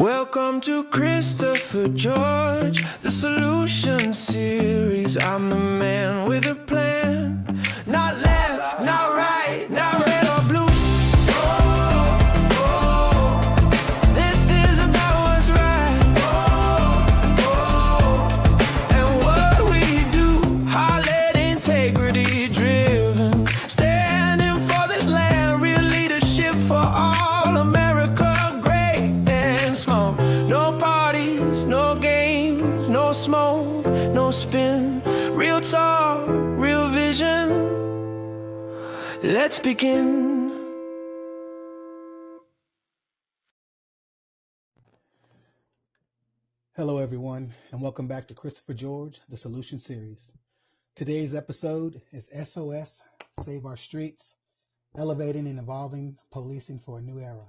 Welcome to Christopher George, the solution series. I'm the man with a plan. Not left, not right, not red or blue. This is about what's right. And what we do, Harlot integrity driven. Standing for this land, real leadership for all America. No parties, no games, no smoke, no spin. Real talk, real vision. Let's begin. Hello everyone, and welcome back to Christopher George, the Solution Series. Today's episode is SOS, Save Our Streets, Elevating and Evolving Policing for a New Era.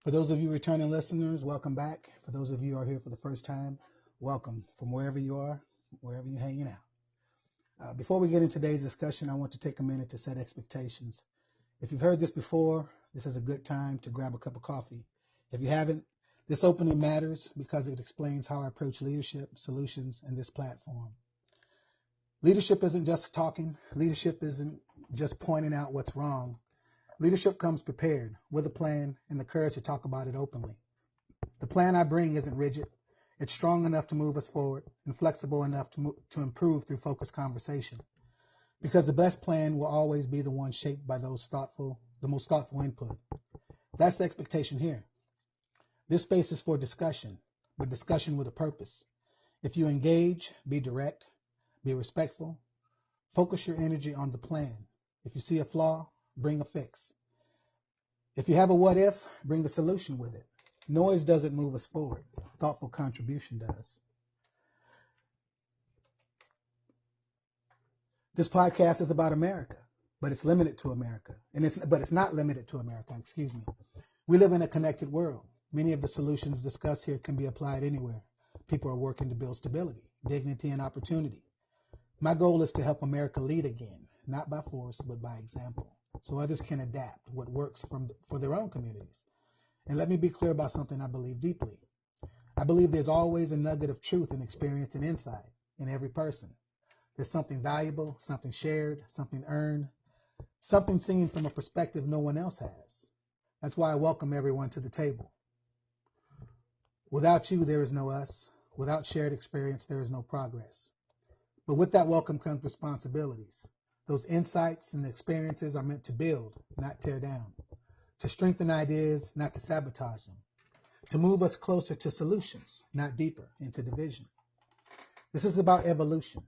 For those of you returning listeners, welcome back. For those of you who are here for the first time, welcome from wherever you are, wherever you're hanging out. Before we get into today's discussion, I want to take a minute to set expectations. If you've heard this before, this is a good time to grab a cup of coffee. If you haven't, this opening matters because it explains how I approach leadership, solutions, and this platform. Leadership isn't just talking. Leadership isn't just pointing out what's wrong. Leadership comes prepared with a plan and the courage to talk about it openly. The plan I bring isn't rigid. It's strong enough to move us forward and flexible enough to improve through focused conversation. Because the best plan will always be the one shaped by the most thoughtful input. That's the expectation here. This space is for discussion, but discussion with a purpose. If you engage, be direct, be respectful, focus your energy on the plan. If you see a flaw, bring a fix. If you have a what if, bring a solution with it. Noise doesn't move us forward. Thoughtful contribution does. This podcast is about America, but it's limited to America. But it's not limited to America, excuse me. We live in a connected world. Many of the solutions discussed here can be applied anywhere. People are working to build stability, dignity, and opportunity. My goal is to help America lead again, not by force, but by example, so others can adapt what works for their own communities. And let me be clear about something I believe deeply. I believe there's always a nugget of truth and experience and insight in every person. There's something valuable, something shared, something earned, something seen from a perspective no one else has. That's why I welcome everyone to the table. Without you, there is no us. Without shared experience, there is no progress. But with that welcome comes responsibilities. Those insights and experiences are meant to build, not tear down, to strengthen ideas, not to sabotage them, to move us closer to solutions, not deeper into division. This is about evolution,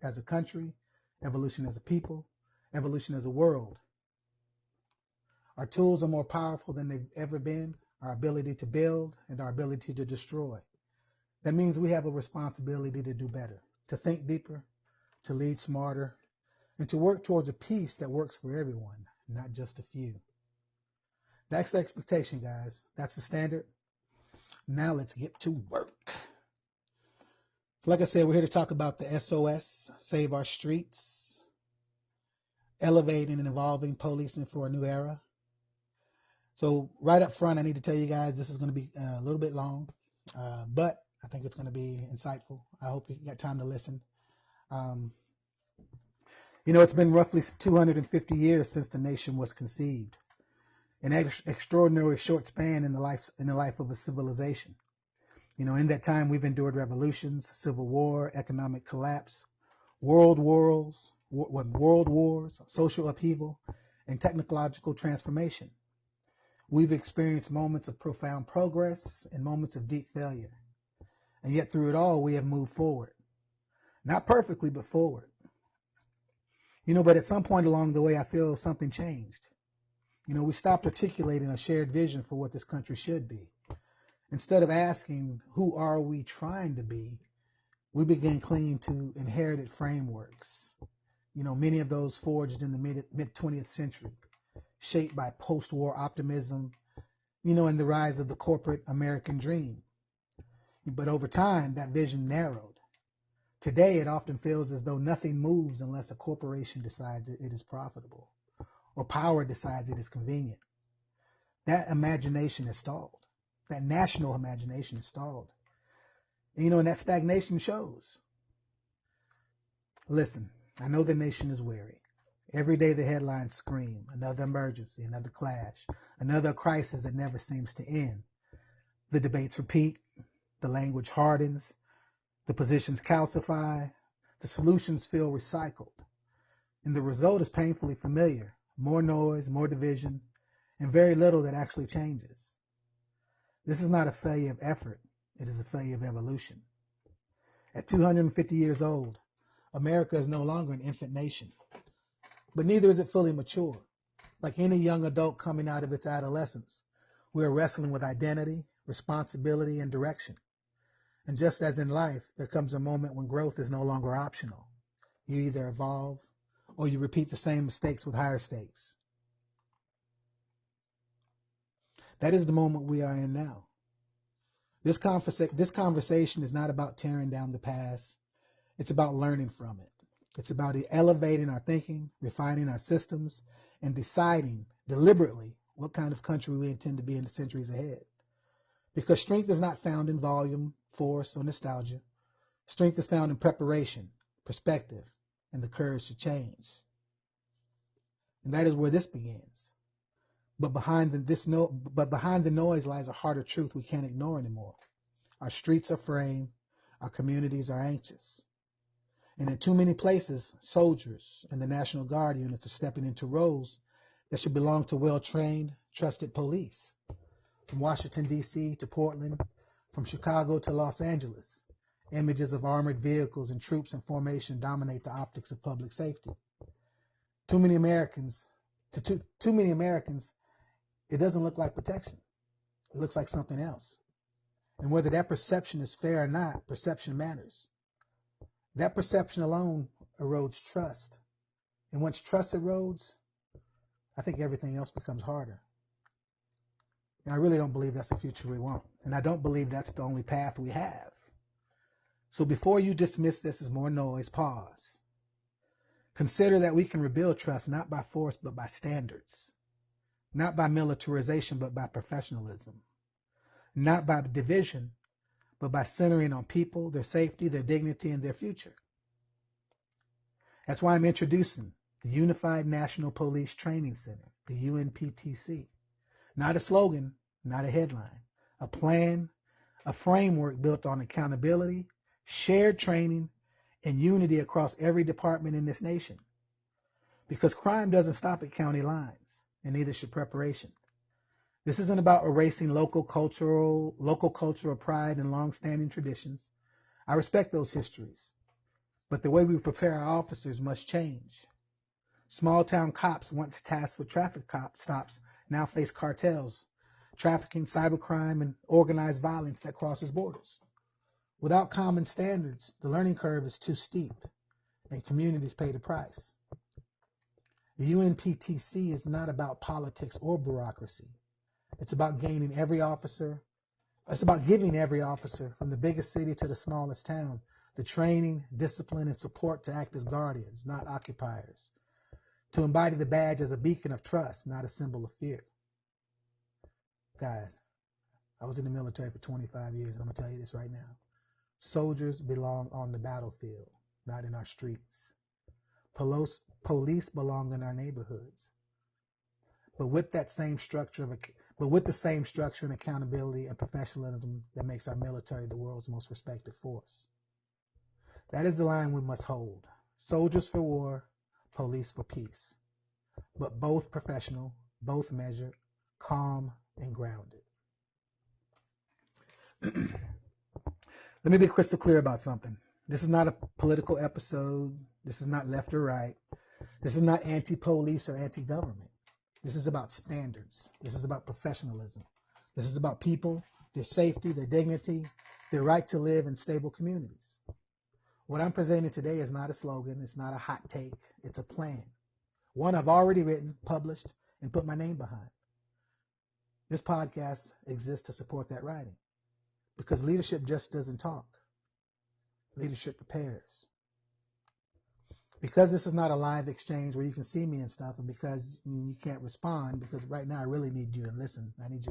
as a country, evolution as a people, evolution as a world. Our tools are more powerful than they've ever been, our ability to build and our ability to destroy. That means we have a responsibility to do better, to think deeper, to lead smarter, and to work towards a peace that works for everyone, not just a few. That's the expectation, guys. That's the standard. Now let's get to work. Like I said, we're here to talk about the SOS, Save Our Streets, Elevating and Evolving Policing for a New Era. So right up front, I need to tell you guys this is going to be a little bit long, but I think it's going to be insightful. I hope you got time to listen. It's been roughly 250 years since the nation was conceived, an extraordinary short span in the life of a civilization. In that time, we've endured revolutions, civil war, economic collapse, world wars, social upheaval, and technological transformation. We've experienced moments of profound progress and moments of deep failure. And yet through it all, we have moved forward. Not perfectly, but forward. But at some point along the way, I feel something changed. We stopped articulating a shared vision for what this country should be. Instead of asking, who are we trying to be, we began clinging to inherited frameworks. Many of those forged in the mid-20th century, shaped by post-war optimism, and the rise of the corporate American dream. But over time, that vision narrowed. Today, it often feels as though nothing moves unless a corporation decides it is profitable, or power decides it is convenient. That imagination is stalled. That national imagination is stalled. And, and that stagnation shows. Listen, I know the nation is weary. Every day the headlines scream, another emergency, another clash, another crisis that never seems to end. The debates repeat, the language hardens, the positions calcify, the solutions feel recycled. And the result is painfully familiar. More noise, more division, and very little that actually changes. This is not a failure of effort. It is a failure of evolution. At 250 years old, America is no longer an infant nation, but neither is it fully mature. Like any young adult coming out of its adolescence, we are wrestling with identity, responsibility, and direction. And just as in life, there comes a moment when growth is no longer optional. You either evolve or you repeat the same mistakes with higher stakes. That is the moment we are in now. This conversation is not about tearing down the past. It's about learning from it. It's about elevating our thinking, refining our systems, and deciding deliberately what kind of country we intend to be in the centuries ahead. Because strength is not found in volume, force, or nostalgia. Strength is found in preparation, perspective, and the courage to change. And that is where this begins. But behind the noise lies a harder truth we can't ignore anymore. Our streets are fraying. Our communities are anxious. And in too many places, soldiers and the National Guard units are stepping into roles that should belong to well-trained, trusted police. From Washington, D.C. to Portland, from Chicago to Los Angeles, images of armored vehicles and troops in formation dominate the optics of public safety. Too many Americans, it doesn't look like protection. It looks like something else. And whether that perception is fair or not, perception matters. That perception alone erodes trust. And once trust erodes, I think everything else becomes harder. And I really don't believe that's the future we want. And I don't believe that's the only path we have. So before you dismiss this as more noise, pause. Consider that we can rebuild trust not by force but by standards. Not by militarization but by professionalism. Not by division but by centering on people, their safety, their dignity, and their future. That's why I'm introducing the Unified National Police Training Center, the UNPTC. Not a slogan, not a headline. A plan, a framework built on accountability, shared training, and unity across every department in this nation. Because crime doesn't stop at county lines, and neither should preparation. This isn't about erasing local cultural pride and long-standing traditions. I respect those histories. But the way we prepare our officers must change. Small-town cops once tasked with traffic stops now face cartels, trafficking, cybercrime, and organized violence that crosses borders. Without common standards, the learning curve is too steep, and communities pay the price. The UNPTC is not about politics or bureaucracy. It's about giving every officer, from the biggest city to the smallest town, the training, discipline, and support to act as guardians, not occupiers. To embody the badge as a beacon of trust, not a symbol of fear. Guys, I was in the military for 25 years, and I'm going to tell you this right now. Soldiers belong on the battlefield, not in our streets. Police belong in our neighborhoods. But with the same structure and accountability and professionalism that makes our military the world's most respected force. That is the line we must hold. Soldiers for war, police for peace. But both professional, both measured, calm, and grounded. Let me be crystal clear about something. This is not a political episode. This is not left or right. This is not anti-police or anti-government. This is about standards. This is about professionalism. This is about people, their safety, their dignity, their right to live in stable communities. What I'm presenting today is not a slogan. It's not a hot take. It's a plan. One I've already written, published, and put my name behind. This podcast exists to support that writing. Because leadership just doesn't talk. Leadership prepares. Because this is not a live exchange where you can see me and stuff, and because you can't respond, because right now I really need you to listen. I need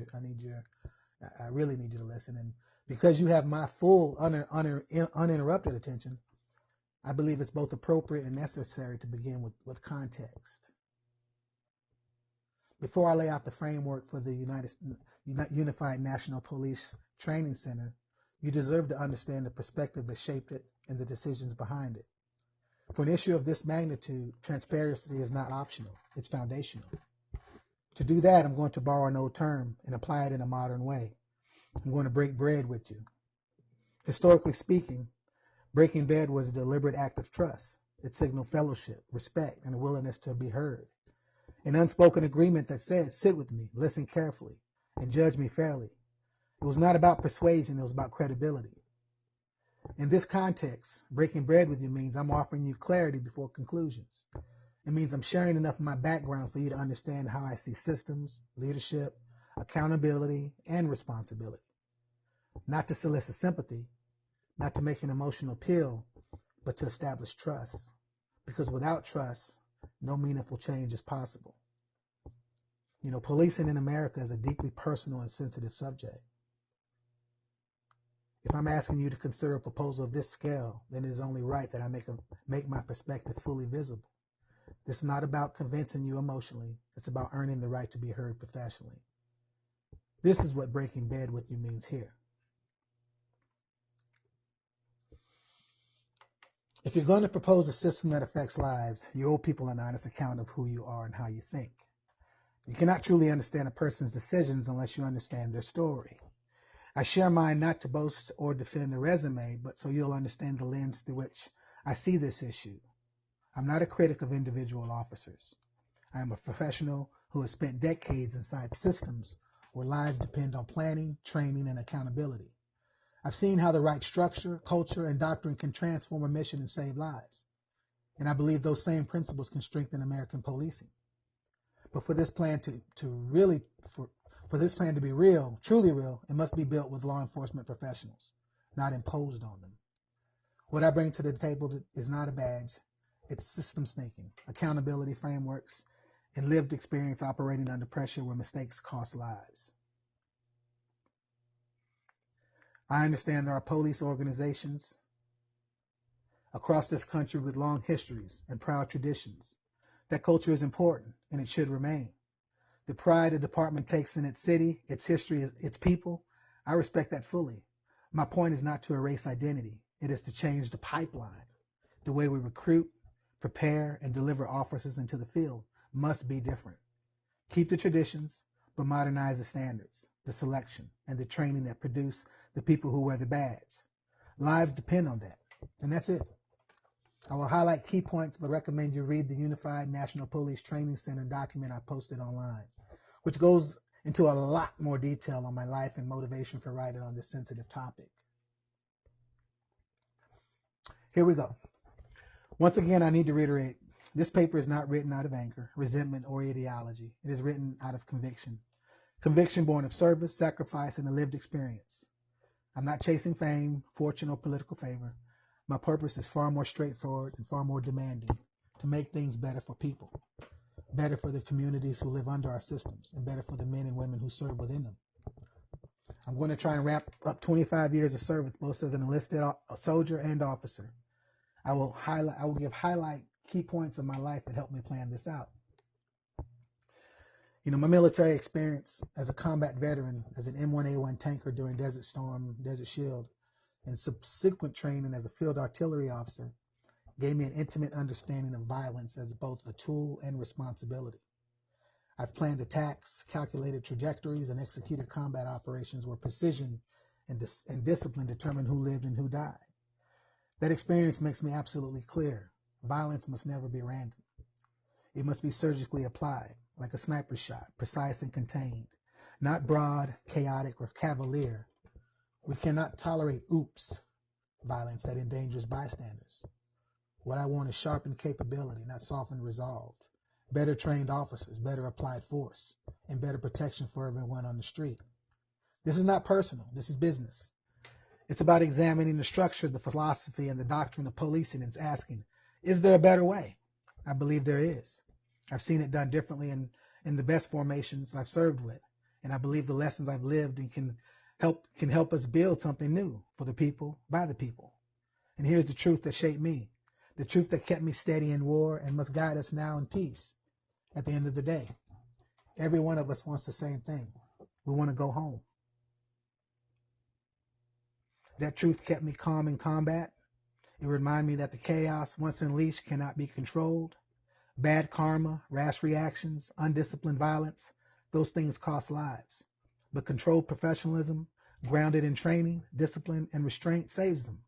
I really need you to listen. And because you have my full uninterrupted attention, I believe it's both appropriate and necessary to begin with context. Before I lay out the framework for the Unified National Police Training Center, you deserve to understand the perspective that shaped it and the decisions behind it. For an issue of this magnitude, transparency is not optional, it's foundational. To do that, I'm going to borrow an old term and apply it in a modern way. I'm going to break bread with you. Historically speaking, breaking bread was a deliberate act of trust. It signaled fellowship, respect, and a willingness to be heard. An unspoken agreement that said, sit with me, listen carefully, and judge me fairly. It was not about persuasion, it was about credibility. In this context, breaking bread with you means I'm offering you clarity before conclusions. It means I'm sharing enough of my background for you to understand how I see systems, leadership, accountability, and responsibility. Not to solicit sympathy, not to make an emotional appeal, but to establish trust. Because without trust, no meaningful change is possible. You know, policing in America is a deeply personal and sensitive subject. If I'm asking you to consider a proposal of this scale, then it is only right that I make my perspective fully visible. This is not about convincing you emotionally. It's about earning the right to be heard professionally. This is what breaking bread with you means here. If you're going to propose a system that affects lives, you owe people an honest account of who you are and how you think. You cannot truly understand a person's decisions unless you understand their story. I share mine not to boast or defend a resume, but so you'll understand the lens through which I see this issue. I'm not a critic of individual officers. I am a professional who has spent decades inside systems where lives depend on planning, training, and accountability. I've seen how the right structure, culture, and doctrine can transform a mission and save lives. And I believe those same principles can strengthen American policing. But for this plan to be real, truly real, it must be built with law enforcement professionals, not imposed on them. What I bring to the table is not a badge. It's systems thinking, accountability frameworks, and lived experience operating under pressure where mistakes cost lives. I understand there are police organizations across this country with long histories and proud traditions. That culture is important, and it should remain. The pride the department takes in its city, its history, its people, I respect that fully. My point is not to erase identity. It is to change the pipeline. The way we recruit, prepare, and deliver officers into the field must be different. Keep the traditions, but modernize the standards, the selection, and the training that produce the people who wear the badge. Lives depend on that, and that's it. I will highlight key points, but recommend you read the Unified National Police Training Center document I posted online, which goes into a lot more detail on my life and motivation for writing on this sensitive topic. Here we go. Once again, I need to reiterate, this paper is not written out of anger, resentment, or ideology. It is written out of conviction. Conviction born of service, sacrifice, and a lived experience. I'm not chasing fame, fortune, or political favor. My purpose is far more straightforward and far more demanding: to make things better for people, better for the communities who live under our systems, and better for the men and women who serve within them. I'm going to try and wrap up 25 years of service, both as an enlisted soldier and officer. I will highlight key points of my life that helped me plan this out. You know, my military experience as a combat veteran, as an M1A1 tanker during Desert Storm, Desert Shield, and subsequent training as a field artillery officer gave me an intimate understanding of violence as both a tool and responsibility. I've planned attacks, calculated trajectories, and executed combat operations where precision and discipline determined who lived and who died. That experience makes me absolutely clear: violence must never be random. It must be surgically applied, like a sniper shot, precise and contained, not broad, chaotic, or cavalier. We cannot tolerate oops violence that endangers bystanders. What I want is sharpened capability, not softened resolve. Better trained officers, better applied force, and better protection for everyone on the street. This is not personal. This is business. It's about examining the structure, the philosophy, and the doctrine of policing and asking, is there a better way? I believe there is. I've seen it done differently in the best formations I've served with, and I believe the lessons I've lived and can can help us build something new for the people, by the people. And here's the truth that shaped me, the truth that kept me steady in war and must guide us now in peace. At the end of the day, every one of us wants the same thing. We want to go home. That truth kept me calm in combat. It reminded me that the chaos, once unleashed, cannot be controlled. Bad karma, rash reactions, undisciplined violence, those things cost lives. But controlled professionalism, grounded in training, discipline, and restraint saves them.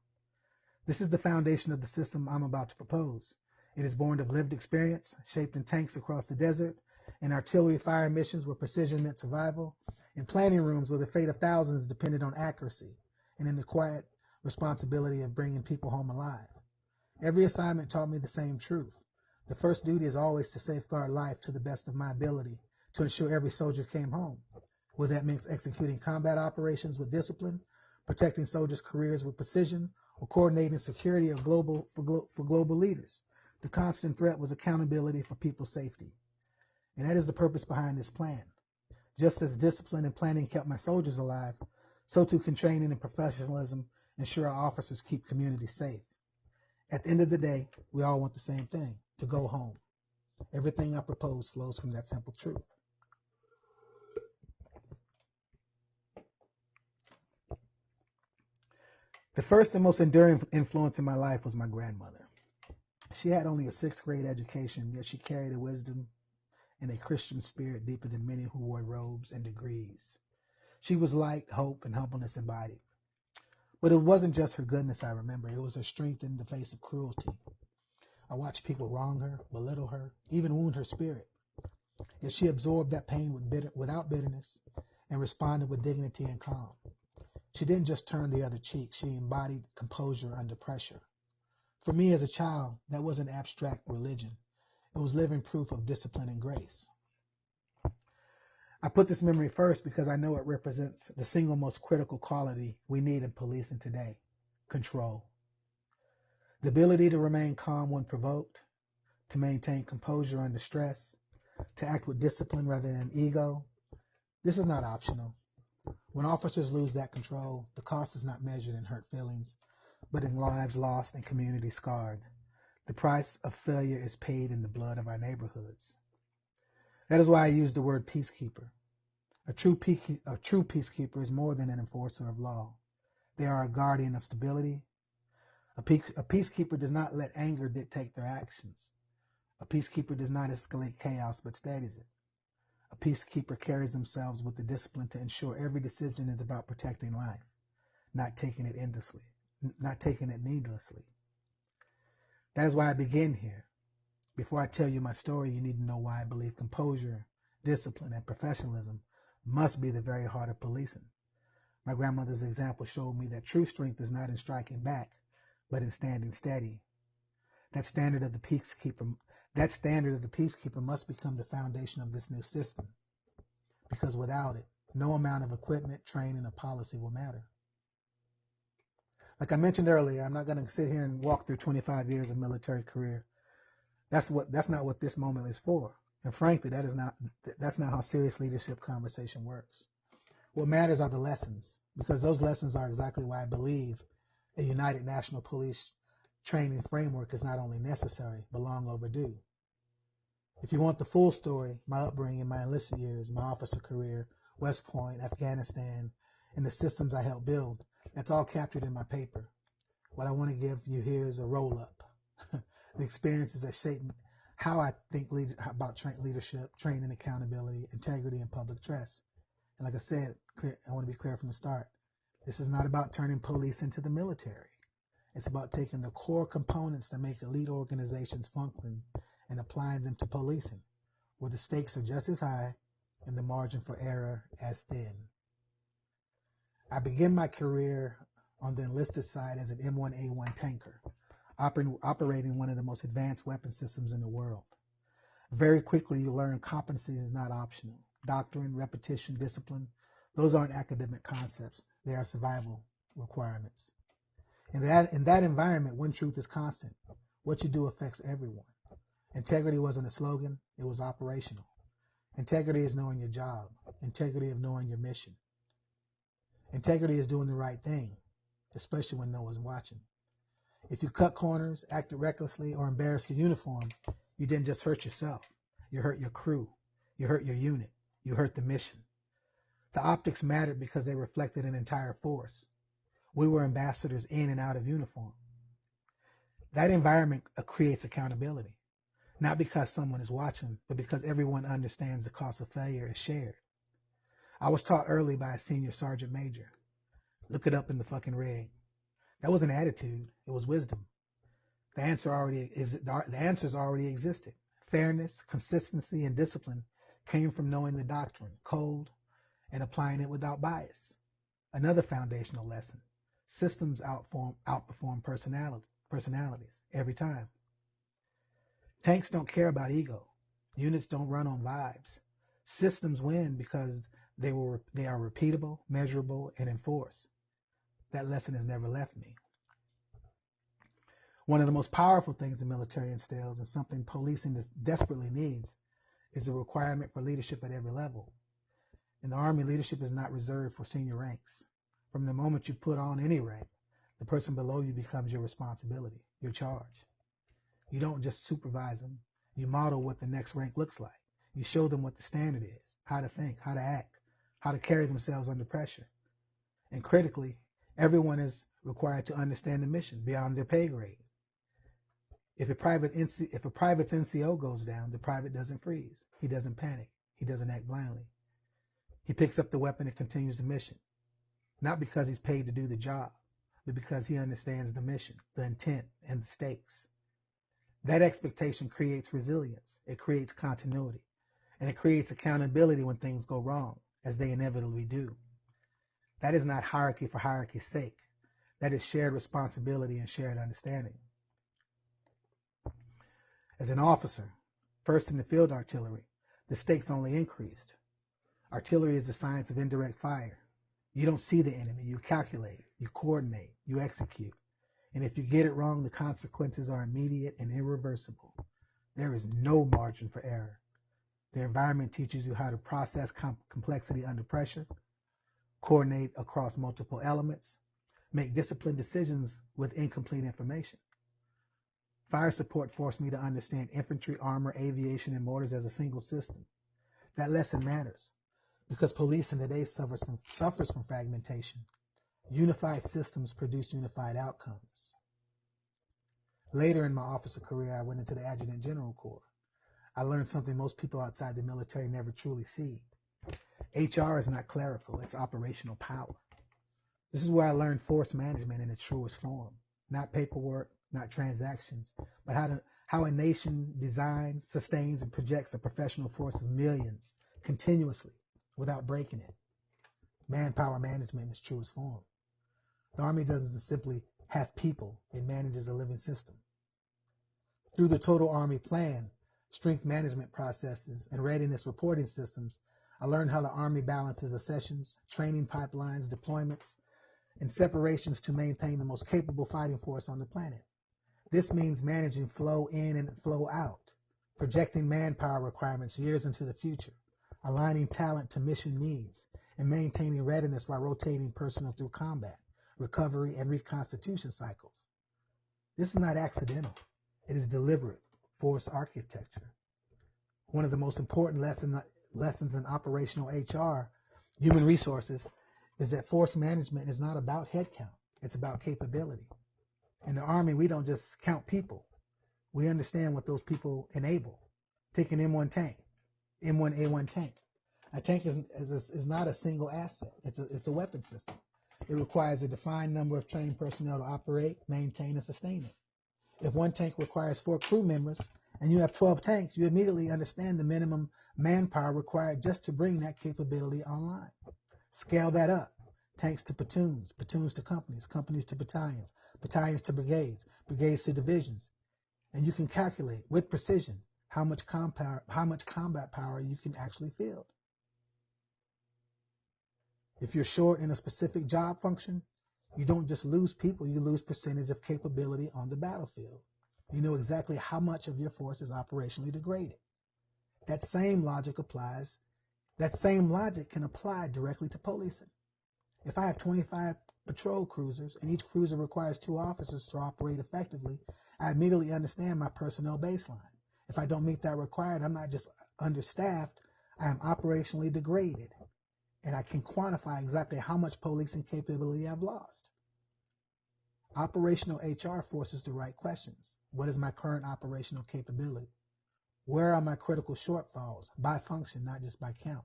This is the foundation of the system I'm about to propose. It is born of lived experience, shaped in tanks across the desert, in artillery fire missions where precision meant survival, in planning rooms where the fate of thousands depended on accuracy, and in the quiet responsibility of bringing people home alive. Every assignment taught me the same truth. The first duty is always to safeguard life to the best of my ability, to ensure every soldier came home. Whether that means executing combat operations with discipline, protecting soldiers' careers with precision, or coordinating security or for global leaders. The constant threat was accountability for people's safety. And that is the purpose behind this plan. Just as discipline and planning kept my soldiers alive, so too can training and professionalism ensure our officers keep communities safe. At the end of the day, we all want the same thing, to go home. Everything I propose flows from that simple truth. The first and most enduring influence in my life was my grandmother. She had only a 6th grade education, yet she carried a wisdom and a Christian spirit deeper than many who wore robes and degrees. She was light, hope, and humbleness embodied. But it wasn't just her goodness I remember. It was her strength in the face of cruelty. I watched people wrong her, belittle her, even wound her spirit. Yet she absorbed that pain without bitterness and responded with dignity and calm. She didn't just turn the other cheek. She embodied composure under pressure. For me as a child, that wasn't abstract religion. It was living proof of discipline and grace. I put this memory first because I know it represents the single most critical quality we need in policing today: control. The ability to remain calm when provoked, to maintain composure under stress, to act with discipline rather than ego. This is not optional. When officers lose that control, the cost is not measured in hurt feelings, but in lives lost and communities scarred. The price of failure is paid in the blood of our neighborhoods. That is why I use the word peacekeeper. A true peacekeeper is more than an enforcer of law. They are a guardian of stability. A peacekeeper does not let anger dictate their actions. A peacekeeper does not escalate chaos but steadies it. A peacekeeper carries themselves with the discipline to ensure every decision is about protecting life, not taking it needlessly. That is why I begin here. Before I tell you my story, you need to know why I believe composure, discipline, and professionalism must be the very heart of policing. My grandmother's example showed me that true strength is not in striking back, but in standing steady. That standard of the peacekeeper must become the foundation of this new system, because without it, no amount of equipment, training, or policy will matter. Like I mentioned earlier, I'm not going to sit here and walk through 25 years of military career. That's not what this moment is for. And frankly, that's not how serious leadership conversation works. What matters are the lessons, because those lessons are exactly why I believe a united national police training framework is not only necessary, but long overdue. If you want the full story, my upbringing, my enlisted years, my officer career, West Point, Afghanistan, and the systems I helped build, that's all captured in my paper. What I want to give you here is a roll-up. The experiences that shape how I think about leadership, training, accountability, integrity, and public trust. And like I said, I want to be clear from the start. This is not about turning police into the military. It's about taking the core components that make elite organizations function and applying them to policing, where the stakes are just as high and the margin for error as thin. I began my career on the enlisted side as an M1A1 tanker, operating one of the most advanced weapon systems in the world. Very quickly, you learn competency is not optional. Doctrine, repetition, discipline, those aren't academic concepts. They are survival requirements. In that environment, one truth is constant. What you do affects everyone. Integrity wasn't a slogan, it was operational. Integrity is knowing your job. Integrity of knowing your mission. Integrity is doing the right thing, especially when no one's watching. If you cut corners, acted recklessly, or embarrassed your uniform, you didn't just hurt yourself. You hurt your crew. You hurt your unit. You hurt the mission. The optics mattered because they reflected an entire force. We were ambassadors in and out of uniform. That environment creates accountability, not because someone is watching, but because everyone understands the cost of failure is shared. I was taught early by a senior sergeant major. Look it up in the fucking rig. That was an attitude. It was wisdom. The answers already existed. Fairness, consistency, and discipline came from knowing the doctrine, code, and applying it without bias. Another foundational lesson. Systems outperform personalities every time. Tanks don't care about ego. Units don't run on vibes. Systems win because they are repeatable, measurable, and enforced. That lesson has never left me. One of the most powerful things the military instills, and something policing desperately needs, is the requirement for leadership at every level. In the Army, leadership is not reserved for senior ranks. From the moment you put on any rank, the person below you becomes your responsibility, your charge. You don't just supervise them. You model what the next rank looks like. You show them what the standard is, how to think, how to act, how to carry themselves under pressure. And critically, everyone is required to understand the mission beyond their pay grade. If a private's NCO goes down, the private doesn't freeze. He doesn't panic. He doesn't act blindly. He picks up the weapon and continues the mission. Not because he's paid to do the job, but because he understands the mission, the intent, and the stakes. That expectation creates resilience. It creates continuity. And it creates accountability when things go wrong, as they inevitably do. That is not hierarchy for hierarchy's sake. That is shared responsibility and shared understanding. As an officer, first in the field artillery, the stakes only increased. Artillery is the science of indirect fire. You don't see the enemy. You calculate, you coordinate, you execute. And if you get it wrong, the consequences are immediate and irreversible. There is no margin for error. The environment teaches you how to process complexity under pressure, coordinate across multiple elements, make disciplined decisions with incomplete information. Fire support forced me to understand infantry, armor, aviation, and mortars as a single system. That lesson matters because policing today suffers from fragmentation. Unified systems produce unified outcomes. Later in my officer career, I went into the Adjutant General Corps. I learned something most people outside the military never truly see. HR is not clerical, it's operational power. This is where I learned force management in its truest form. Not paperwork, not transactions, but how a nation designs, sustains, and projects a professional force of millions continuously without breaking it. Manpower management in its truest form. The Army doesn't simply have people, it manages a living system. Through the Total Army Plan, strength management processes, and readiness reporting systems, I learned how the Army balances accessions, training pipelines, deployments, and separations to maintain the most capable fighting force on the planet. This means managing flow in and flow out, projecting manpower requirements years into the future, aligning talent to mission needs, and maintaining readiness while rotating personnel through combat, recovery, and reconstitution cycles. This is not accidental. It is deliberate force architecture. One of the most important lessons in operational HR, human resources, is that force management is not about headcount. It's about capability. In the Army, we don't just count people. We understand what those people enable. Take an M1 tank, M1A1 tank. A tank is not a single asset. It's a weapon system. It requires a defined number of trained personnel to operate, maintain, and sustain it. If one tank requires 4 crew members and you have 12 tanks, you immediately understand the minimum manpower required just to bring that capability online. Scale that up. Tanks to platoons, platoons to companies, companies to battalions, battalions to brigades, brigades to divisions. And you can calculate with precision how much combat power you can actually field. If you're short in a specific job function, you don't just lose people, you lose percentage of capability on the battlefield. You know exactly how much of your force is operationally degraded. That same logic can apply directly to policing. If I have 25 patrol cruisers and each cruiser requires 2 officers to operate effectively, I immediately understand my personnel baseline. If I don't meet that requirement, I'm not just understaffed, I am operationally degraded, and I can quantify exactly how much policing capability I've lost. Operational HR forces the right questions. What is my current operational capability? Where are my critical shortfalls? By function, not just by count.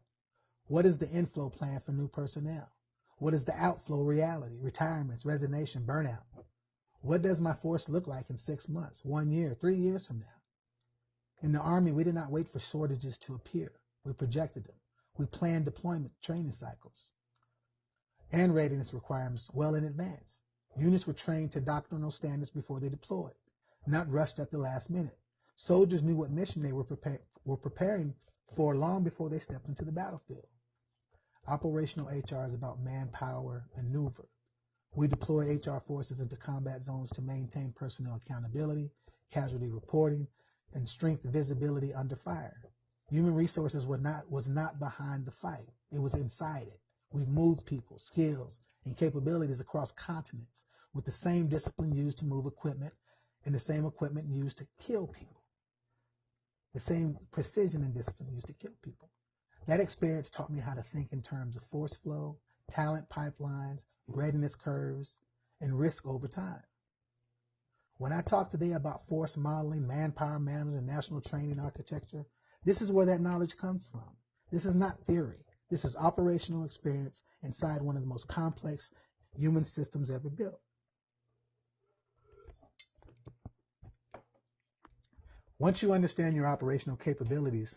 What is the inflow plan for new personnel? What is the outflow reality? Retirements, resignation, burnout. What does my force look like in 6 months, 1 year, 3 years from now? In the Army, we did not wait for shortages to appear. We projected them. We planned deployment training cycles and readiness requirements well in advance. Units were trained to doctrinal standards before they deployed, not rushed at the last minute. Soldiers knew what mission they were preparing for long before they stepped into the battlefield. Operational HR is about manpower maneuver. We deployed HR forces into combat zones to maintain personnel accountability, casualty reporting, and strength visibility under fire. Human resources was not behind the fight. It was inside it. We moved people, skills, and capabilities across continents with the same discipline used to move equipment and the same equipment used to kill people. The same precision and discipline used to kill people. That experience taught me how to think in terms of force flow, talent pipelines, readiness curves, and risk over time. When I talk today about force modeling, manpower management, and national training architecture, this is where that knowledge comes from. This is not theory. This is operational experience inside one of the most complex human systems ever built. Once you understand your operational capabilities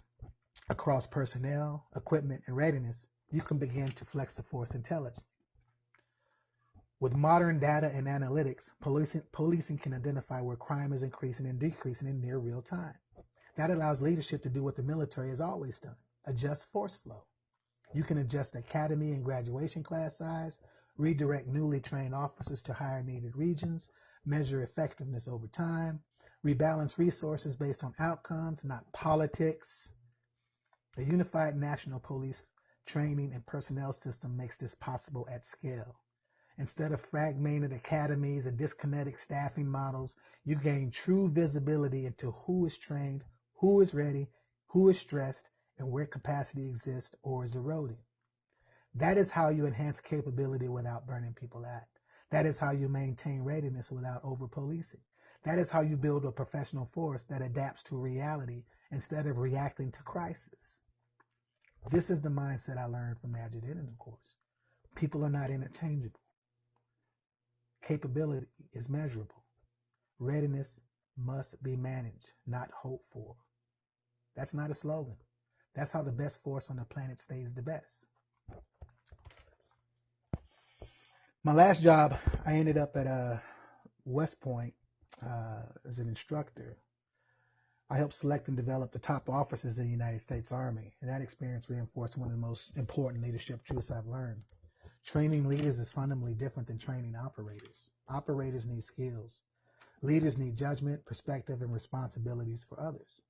across personnel, equipment, and readiness, you can begin to flex the force intelligently. With modern data and analytics, policing can identify where crime is increasing and decreasing in near real time. That allows leadership to do what the military has always done, adjust force flow. You can adjust academy and graduation class size, redirect newly trained officers to higher needed regions, measure effectiveness over time, rebalance resources based on outcomes, not politics. A unified national police training and personnel system makes this possible at scale. Instead of fragmented academies and disconnected staffing models, you gain true visibility into who is trained, who is ready, who is stressed, and where capacity exists or is eroding. That is how you enhance capability without burning people out. That is how you maintain readiness without over-policing. That is how you build a professional force that adapts to reality instead of reacting to crisis. This is the mindset I learned from the adjutant course. People are not interchangeable. Capability is measurable. Readiness must be managed, not hoped for. That's not a slogan. That's how the best force on the planet stays the best. My last job, I ended up at West Point as an instructor. I helped select and develop the top officers in the United States Army, and that experience reinforced one of the most important leadership truths I've learned. Training leaders is fundamentally different than training operators. Operators need skills. Leaders need judgment, perspective, and responsibilities for others.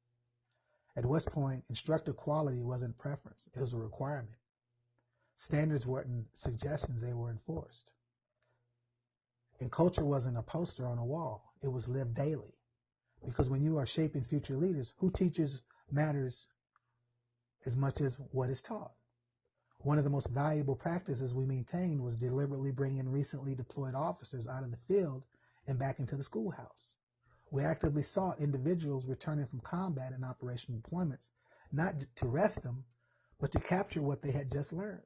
At West Point, instructor quality wasn't preference, it was a requirement. Standards weren't suggestions, they were enforced. And culture wasn't a poster on a wall, it was lived daily. Because when you are shaping future leaders, who teaches matters as much as what is taught. One of the most valuable practices we maintained was deliberately bringing recently deployed officers out of the field and back into the schoolhouse. We actively sought individuals returning from combat and operational deployments, not to rest them, but to capture what they had just learned.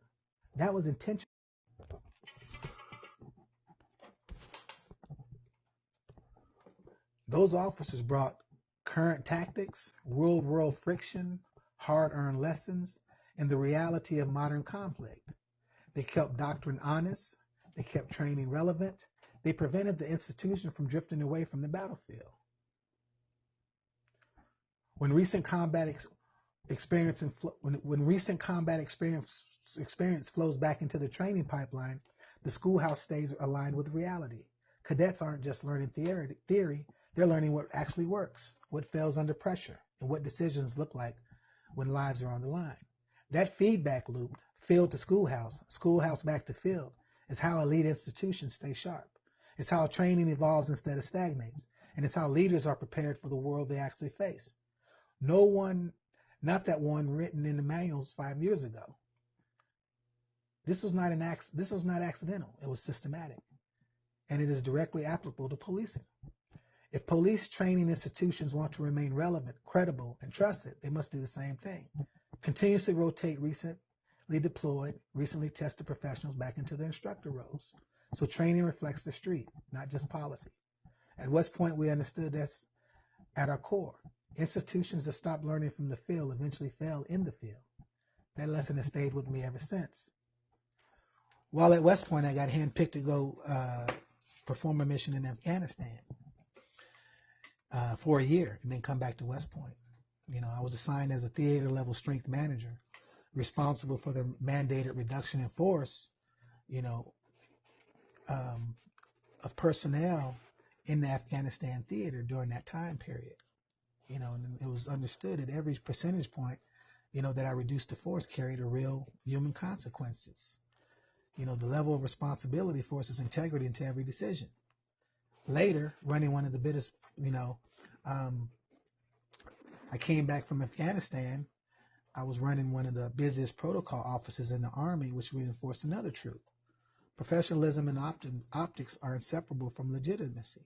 That was intentional. Those officers brought current tactics, real-world friction, hard-earned lessons, and the reality of modern conflict. They kept doctrine honest. They kept training relevant. They prevented the institution from drifting away from the battlefield. When recent combat experience flows back into the training pipeline, the schoolhouse stays aligned with reality. Cadets aren't just learning theory, they're learning what actually works, what fails under pressure, and what decisions look like when lives are on the line. That feedback loop, field to schoolhouse, schoolhouse back to field, It's how elite institutions stay sharp. It's how training evolves instead of stagnates. And it's how leaders are prepared for the world they actually face. Not that one written in the manuals 5 years ago. This was not accidental. It was systematic. And it is directly applicable to policing. If police training institutions want to remain relevant, credible, and trusted, they must do the same thing. Continuously rotate recently deployed, recently tested professionals back into their instructor roles. So training reflects the street, not just policy. At West Point, we understood this at our core. Institutions that stop learning from the field eventually fail in the field. That lesson has stayed with me ever since. While at West Point, I got handpicked to go perform a mission in Afghanistan for a year and then come back to West Point. I was assigned as a theater level strength manager, responsible for the mandated reduction in force, of personnel in the Afghanistan theater during that time period. And it was understood at every percentage point, that I reduced the force carried a real human consequences. The level of responsibility forces integrity into every decision. Later, running one of the biggest, I came back from Afghanistan. I was running one of the busiest protocol offices in the Army, which reinforced another truth. Professionalism and optics are inseparable from legitimacy.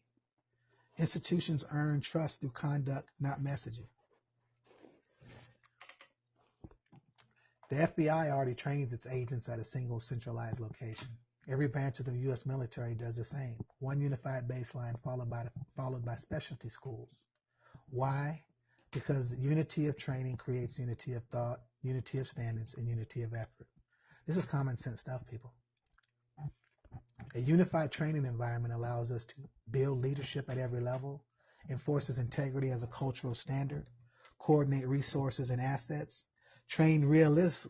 Institutions earn trust through conduct, not messaging. The FBI already trains its agents at a single centralized location. Every branch of the U.S. military does the same. One unified baseline followed by specialty schools. Why? Because unity of training creates unity of thought, unity of standards, and unity of effort. This is common sense stuff, people. A unified training environment allows us to build leadership at every level, enforces integrity as a cultural standard, coordinate resources and assets, train realistically,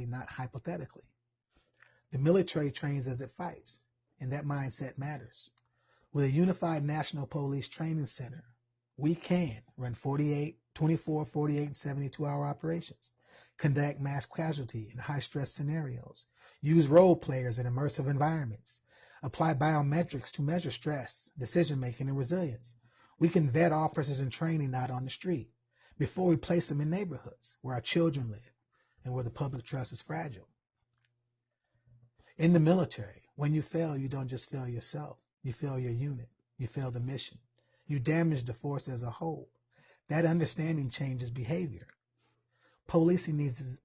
not hypothetically. The military trains as it fights, and that mindset matters. With a unified national police training center, we can run 24, 48, and 72-hour operations, conduct mass casualty in high-stress scenarios, use role players in immersive environments, apply biometrics to measure stress, decision-making, and resilience. We can vet officers in training out on the street before we place them in neighborhoods where our children live and where the public trust is fragile. In the military, when you fail, you don't just fail yourself. You fail your unit. You fail the mission. You damage the force as a whole. That understanding changes behavior. Policing needs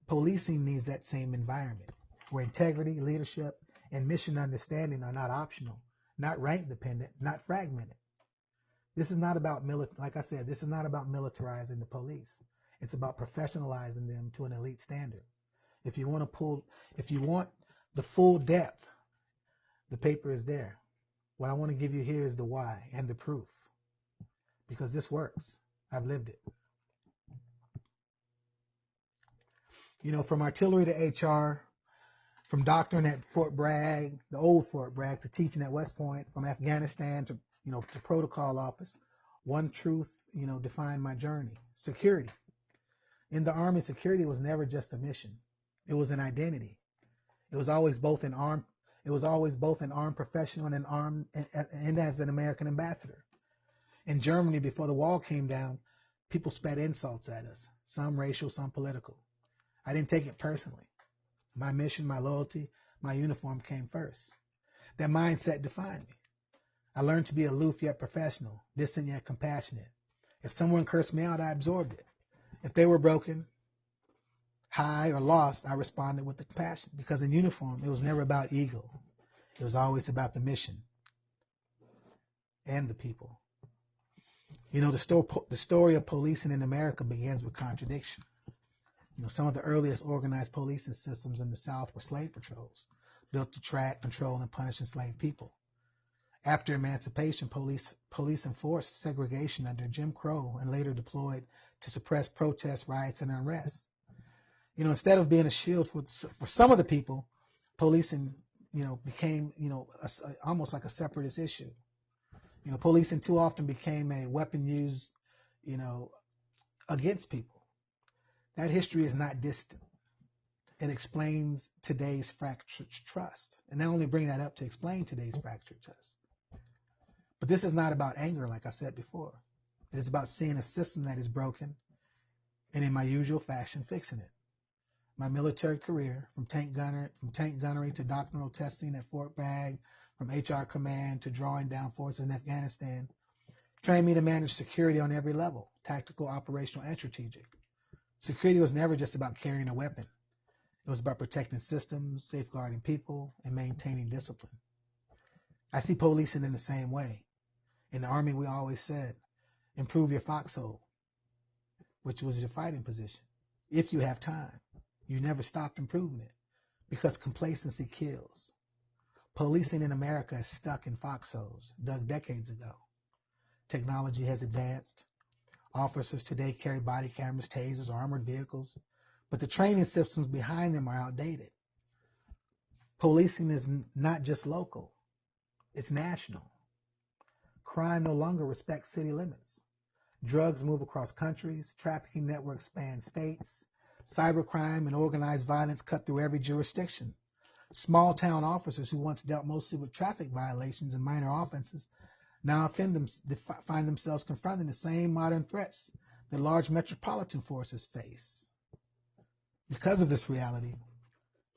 that same environment where integrity, leadership, and mission understanding are not optional, not rank dependent, not fragmented. This is not about like I said, this is not about militarizing the police. It's about professionalizing them to an elite standard. If you want the full depth, the paper is there. What I want to give you here is the why and the proof, because this works. I've lived it. From artillery to HR, from doctoring at Fort Bragg, the old Fort Bragg, to teaching at West Point, from Afghanistan to protocol office, one truth, defined my journey: security. In the Army, security was never just a mission. It was an identity. It was always both an armed professional and as an American ambassador. In Germany, before the wall came down, people spat insults at us, some racial, some political. I didn't take it personally. My mission, my loyalty, my uniform came first. That mindset defined me. I learned to be aloof yet professional, distant yet compassionate. If someone cursed me out, I absorbed it. If they were broken, high, or lost, I responded with the compassion. Because in uniform, it was never about ego. It was always about the mission and the people. The story of policing in America begins with contradiction. Some of the earliest organized policing systems in the South were slave patrols, built to track, control, and punish enslaved people. After emancipation, police enforced segregation under Jim Crow and later deployed to suppress protests, riots, and unrest. Instead of being a shield for some of the people, policing, became, almost like a separatist issue. Policing too often became a weapon used, against people. That history is not distant. it explains today's fractured trust. And I only bring that up to explain today's fractured trust. But this is not about anger, like I said before. It is about seeing a system that is broken and, in my usual fashion, fixing it. My military career, from tank gunnery to doctrinal testing at Fort Bragg, from HR command to drawing down forces in Afghanistan, trained me to manage security on every level, tactical, operational, and strategic. Security was never just about carrying a weapon. It was about protecting systems, safeguarding people, and maintaining discipline. I see policing in the same way. In the Army, we always said, improve your foxhole, which was your fighting position. If you have time, you never stopped improving it because complacency kills. Policing in America is stuck in foxholes dug decades ago. Technology has advanced. Officers today carry body cameras, tasers, armored vehicles, but the training systems behind them are outdated. Policing is not just local, it's national. Crime no longer respects city limits. Drugs move across countries, trafficking networks span states, cybercrime and organized violence cut through every jurisdiction. Small town officers who once dealt mostly with traffic violations and minor offenses now find themselves confronting the same modern threats that large metropolitan forces face. Because of this reality,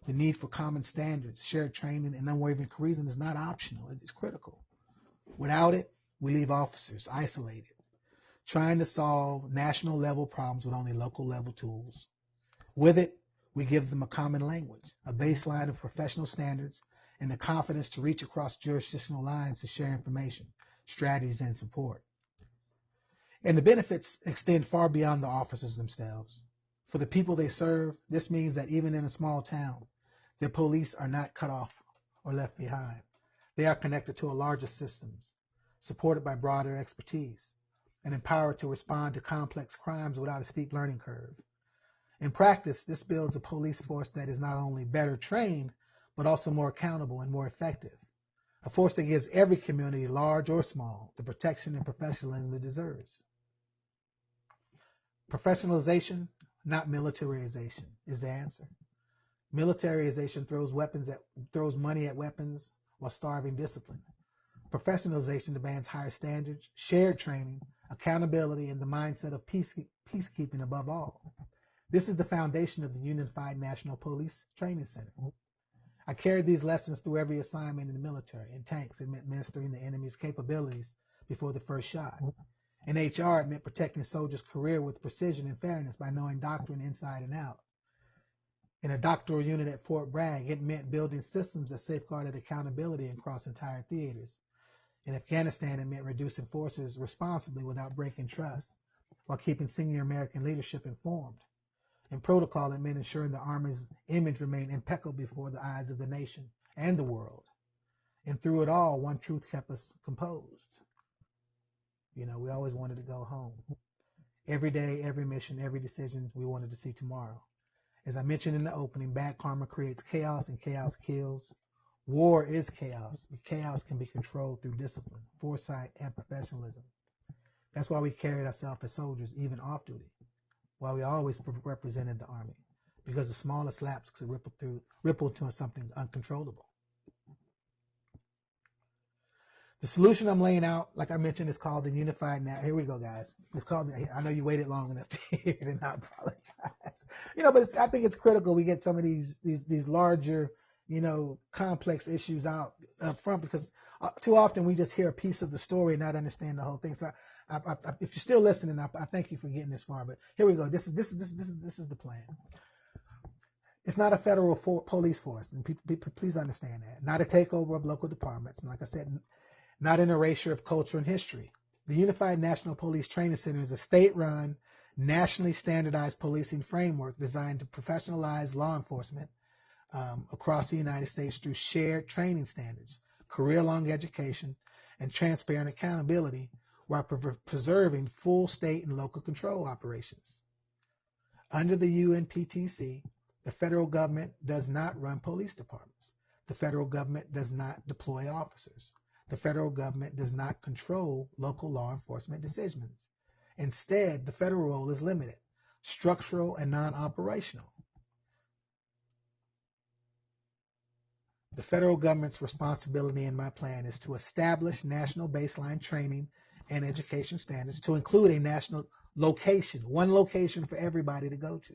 the need for common standards, shared training, and unwavering charisma is not optional. It's critical. Without it, we leave officers isolated, trying to solve national level problems with only local level tools. With it, we give them a common language, a baseline of professional standards, and the confidence to reach across jurisdictional lines to share information, strategies, and support. And the benefits extend far beyond the officers themselves. For the people they serve, this means that even in a small town, the police are not cut off or left behind. They are connected to a larger systems, supported by broader expertise, and empowered to respond to complex crimes without a steep learning curve. In practice, this builds a police force that is not only better trained, but also more accountable and more effective. A force that gives every community, large or small, the protection and professionalism it deserves. Professionalization, not militarization, is the answer. Militarization throws money at weapons while starving discipline. Professionalization demands higher standards, shared training, accountability, and the mindset of peacekeeping above all. This is the foundation of the Unified National Police Training Center. I carried these lessons through every assignment in the military. In tanks, it meant mastering the enemy's capabilities before the first shot. In HR, it meant protecting soldiers' career with precision and fairness by knowing doctrine inside and out. In a doctoral unit at Fort Bragg, it meant building systems that safeguarded accountability across entire theaters. In Afghanistan, it meant reducing forces responsibly without breaking trust, while keeping senior American leadership informed. In protocol, it meant ensuring the Army's image remained impeccable before the eyes of the nation and the world. And through it all, one truth kept us composed. We always wanted to go home. Every day, every mission, every decision, we wanted to see tomorrow. As I mentioned in the opening, bad karma creates chaos and chaos kills. War is chaos, but chaos can be controlled through discipline, foresight, and professionalism. That's why we carried ourselves as soldiers, even off duty. Why we always represented the Army, because the smallest lapse could ripple to something uncontrollable. The solution I'm laying out, like I mentioned, is called the Unified Now. Here we go, guys. It's called. I know you waited long enough to hear it, and I apologize. But I think it's critical we get some of these larger, complex issues out up front, because too often we just hear a piece of the story and not understand the whole thing. So if you're still listening, I thank you for getting this far. But here we go. This is the plan. It's not a federal police force, and people, please understand that. Not a takeover of local departments, and like I said, not an erasure of culture and history. The Unified National Police Training Center is a state-run, nationally standardized policing framework designed to professionalize law enforcement across the United States through shared training standards, career-long education, and transparent accountability, while preserving full state and local control operations. Under the UNPTC, the federal government does not run police departments. The federal government does not deploy officers. The federal government does not control local law enforcement decisions. Instead, the federal role is limited, structural, and non-operational. The federal government's responsibility in my plan is to establish national baseline training and education standards to include a national location, one location for everybody to go to.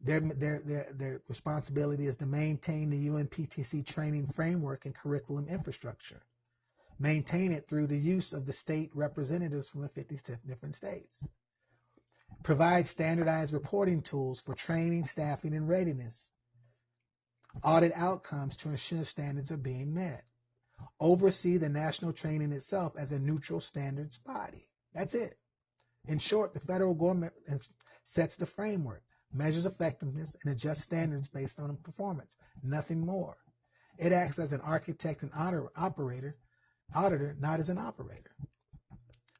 Their responsibility is to maintain the UNPTC training framework and curriculum infrastructure. Maintain it through the use of the state representatives from the 50 different states. Provide standardized reporting tools for training, staffing, and readiness. Audit outcomes to ensure standards are being met. Oversee the national training itself as a neutral standards body. That's it. In short, the federal government sets the framework, measures effectiveness, and adjusts standards based on performance. Nothing more. It acts as an architect and auditor, not as an operator.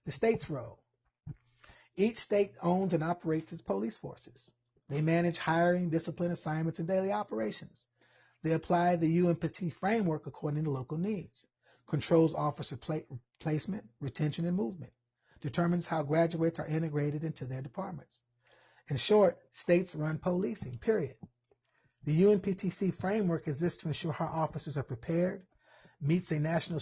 The state's role. Each state owns and operates its police forces. They manage hiring, discipline assignments, and daily operations. They apply the UNPTC framework according to local needs. Controls officer placement, retention, and movement. Determines how graduates are integrated into their departments. In short, states run policing, period. The UNPTC framework exists to ensure how officers are prepared, meets a national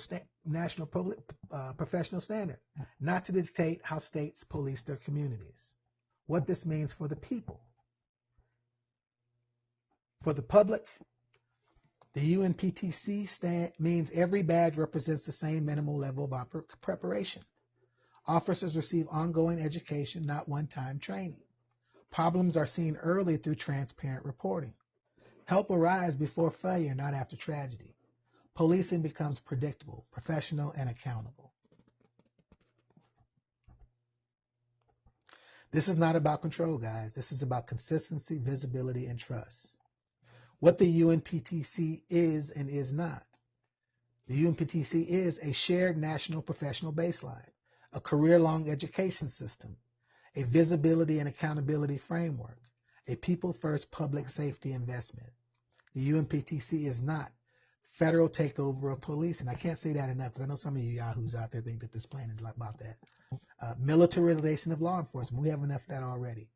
professional standard, not to dictate how states police their communities. What this means for the people. For the public, the UNPTC means every badge represents the same minimal level of preparation. Officers receive ongoing education, not one-time training. Problems are seen early through transparent reporting. Help arise before failure, not after tragedy. Policing becomes predictable, professional, and accountable. This is not about control, guys. This is about consistency, visibility, and trust. What the UNPTC is and is not. The UNPTC is a shared national professional baseline, a career-long education system, a visibility and accountability framework, a people-first public safety investment. The UNPTC is not federal takeover of police, and I can't say that enough because I know some of you yahoos out there think that this plan is about that. Militarization of law enforcement. We have enough of that already.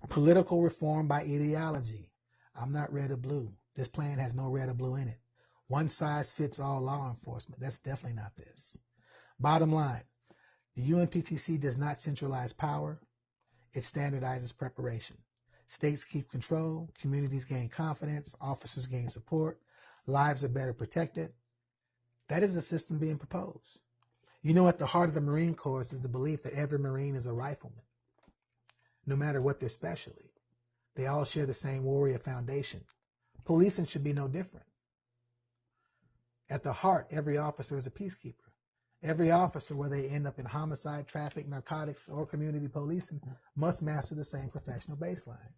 Political reform by ideology. I'm not red or blue. This plan has no red or blue in it. One size fits all law enforcement. That's definitely not this. Bottom line, the UNPTC does not centralize power. It standardizes preparation. States keep control, communities gain confidence, officers gain support, lives are better protected. That is the system being proposed. You know, at the heart of the Marine Corps is the belief that every Marine is a rifleman, no matter what their specialty. They all share the same warrior foundation. Policing should be no different. At the heart, every officer is a peacekeeper. Every officer, whether they end up in homicide, traffic, narcotics, or community policing, must master the same professional baseline.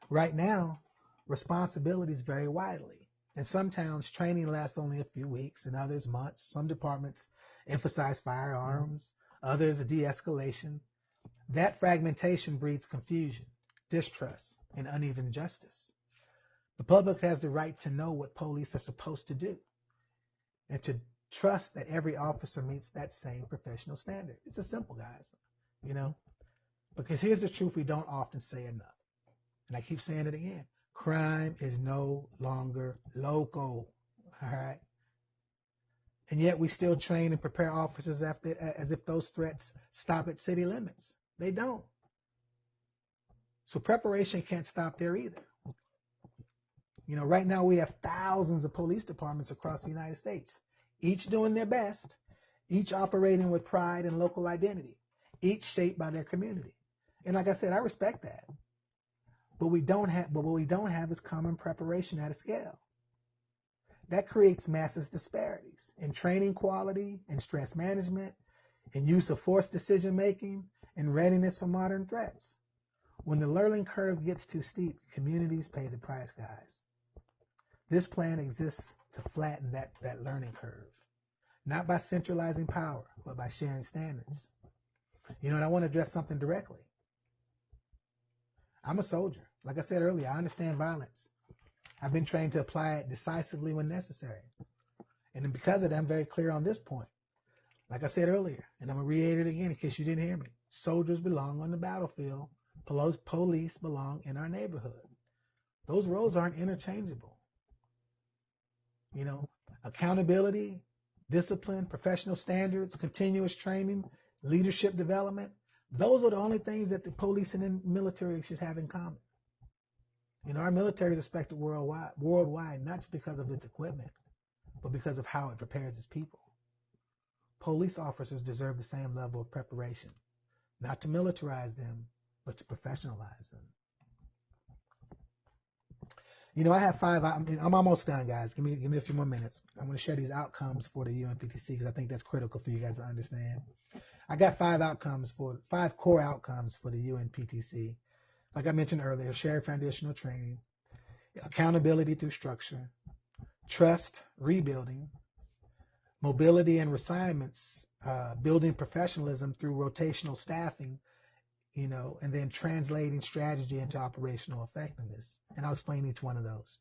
Right now, responsibilities vary widely. In some towns, training lasts only a few weeks, in others, months. Some departments emphasize firearms, others, de-escalation. That fragmentation breeds confusion, distrust, and uneven justice. The public has the right to know what police are supposed to do and to trust that every officer meets that same professional standard. It's as simple, guys, you know, because here's the truth we don't often say enough. And I keep saying it again. Crime is no longer local, all right? And yet we still train and prepare officers as if those threats stop at city limits. They don't. So preparation can't stop there either. You know, right now we have thousands of police departments across the United States, each doing their best, each operating with pride and local identity, each shaped by their community. And like I said, I respect that. But what we don't have is common preparation at a scale. That creates massive disparities in training quality, in stress management, in use of force decision making, and readiness for modern threats. When the learning curve gets too steep, communities pay the price, guys. This plan exists to flatten that learning curve, not by centralizing power, but by sharing standards. You know, and I want to address something directly. I'm a soldier. Like I said earlier, I understand violence. I've been trained to apply it decisively when necessary. And because of that, I'm very clear on this point. Like I said earlier, and I'm going to reiterate it again in case you didn't hear me. Soldiers belong on the battlefield. Police belong in our neighborhood. Those roles aren't interchangeable. You know, accountability, discipline, professional standards, continuous training, leadership development. Those are the only things that the police and the military should have in common. You know, our military is respected worldwide, not just because of its equipment, but because of how it prepares its people. Police officers deserve the same level of preparation, not to militarize them, but to professionalize them. You know, I have I'm almost done, guys. Give me a few more minutes. I'm going to share these outcomes for the UNPTC because I think that's critical for you guys to understand. I got 5 core outcomes for the UNPTC. Like I mentioned earlier, shared foundational training, accountability through structure, trust, rebuilding, mobility and reassignments, building professionalism through rotational staffing, you know, and then translating strategy into operational effectiveness. And I'll explain each one of those.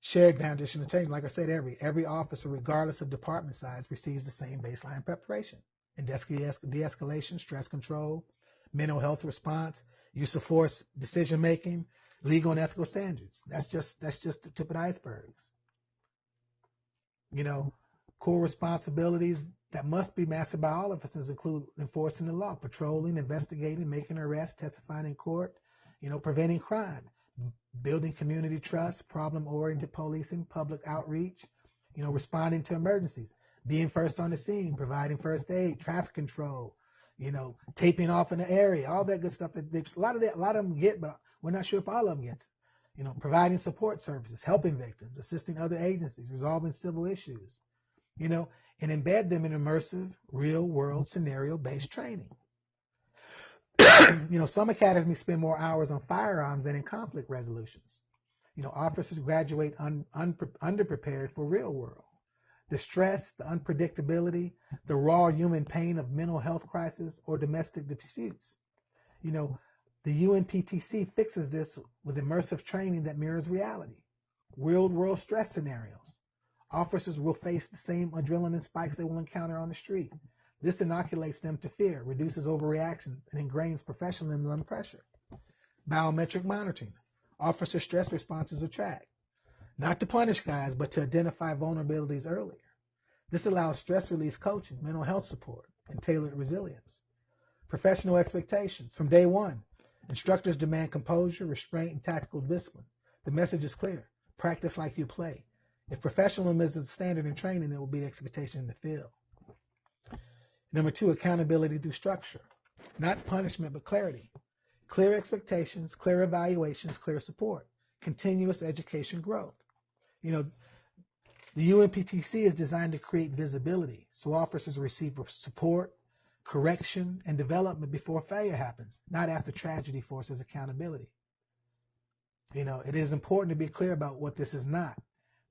Shared foundational training, like I said, every officer, regardless of department size, receives the same baseline preparation. And de-escalation, stress control, mental health response, use of force decision making, legal and ethical standards. That's just the tip of the iceberg. You know, core responsibilities that must be mastered by all officers include enforcing the law, patrolling, investigating, making arrests, testifying in court, you know, preventing crime, building community trust, problem-oriented policing, public outreach, you know, responding to emergencies, being first on the scene, providing first aid, traffic control, you know, taping off in the area, all that good stuff. That a lot of them get, but we're not sure if all of them get. You know, providing support services, helping victims, assisting other agencies, resolving civil issues, you know, and embed them in immersive, real-world scenario-based training. You know, some academies spend more hours on firearms than in conflict resolutions. You know, officers graduate underprepared for real world. The stress, the unpredictability, the raw human pain of mental health crisis or domestic disputes. You know, the UNPTC fixes this with immersive training that mirrors reality. Real-world stress scenarios. Officers will face the same adrenaline spikes they will encounter on the street. This inoculates them to fear, reduces overreactions, and ingrains professionalism under pressure. Biometric monitoring. Officer stress responses are tracked. Not to punish guys, but to identify vulnerabilities earlier. This allows stress release coaching, mental health support, and tailored resilience. Professional expectations. From day one, instructors demand composure, restraint, and tactical discipline. The message is clear. Practice like you play. If professionalism is the standard in training, it will be the expectation in the field. Number 2, accountability through structure. Not punishment, but clarity. Clear expectations, clear evaluations, clear support. Continuous education growth. You know, the UNPTC is designed to create visibility so officers receive support, correction, and development before failure happens, not after tragedy forces accountability. You know, it is important to be clear about what this is not.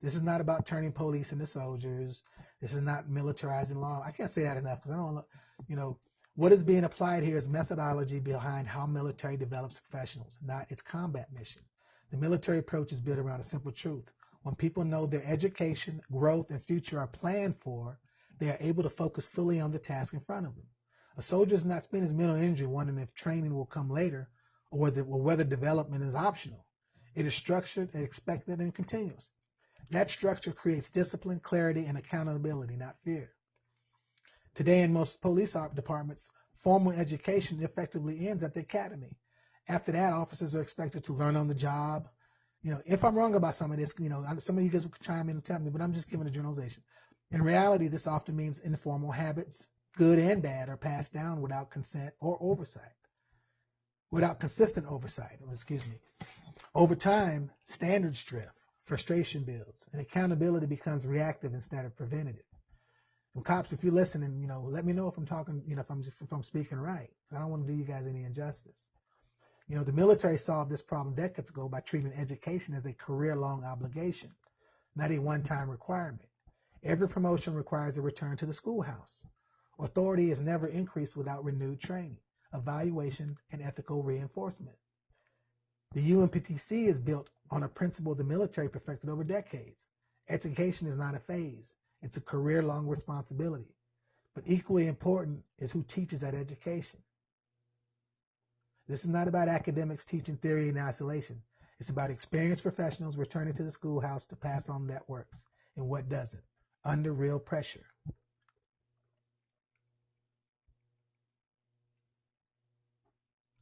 This is not about turning police into soldiers. This is not militarizing law. I can't say that enough because I don't know, you know, what is being applied here is methodology behind how military develops professionals, not its combat mission. The military approach is built around a simple truth. When people know their education, growth, and future are planned for, they are able to focus fully on the task in front of them. A soldier does not spend his mental energy wondering if training will come later or whether development is optional. It is structured, expected, and continuous. That structure creates discipline, clarity, and accountability, not fear. Today in most police departments, formal education effectively ends at the academy. After that, officers are expected to learn on the job. You know, if I'm wrong about some of this, you know, some of you guys will chime in and tell me, but I'm just giving a generalization. In reality, this often means informal habits, good and bad, are passed down without consent or oversight. Without consistent oversight, Over time, standards drift, frustration builds, and accountability becomes reactive instead of preventative. And cops, if you're listening, you know, let me know if I'm talking, you know, if I'm speaking right. I don't want to do you guys any injustice. You know, the military solved this problem decades ago by treating education as a career-long obligation, not a one-time requirement. Every promotion requires a return to the schoolhouse. Authority is never increased without renewed training, evaluation, and ethical reinforcement. The UNPTC is built on a principle the military perfected over decades. Education is not a phase. It's a career-long responsibility. But equally important is who teaches that education. This is not about academics teaching theory in isolation. It's about experienced professionals returning to the schoolhouse to pass on that works and what doesn't, under real pressure.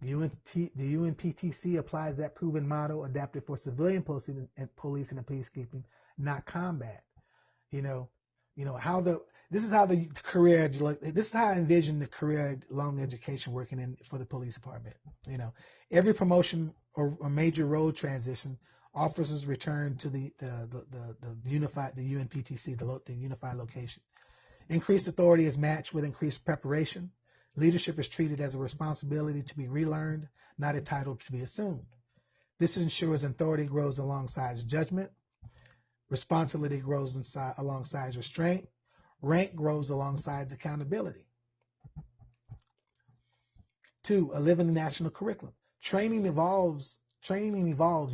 The UNPTC applies that proven model adapted for civilian policing and peacekeeping, not combat. This is how I envision the career long education working for the police department. Every promotion or major role transition, officers return to the UNPTC, the unified location. Increased authority is matched with increased preparation. Leadership is treated as a responsibility to be relearned, not a title to be assumed. This ensures authority grows alongside judgment, responsibility grows alongside restraint, rank grows alongside accountability. 2, a living national curriculum. Training evolves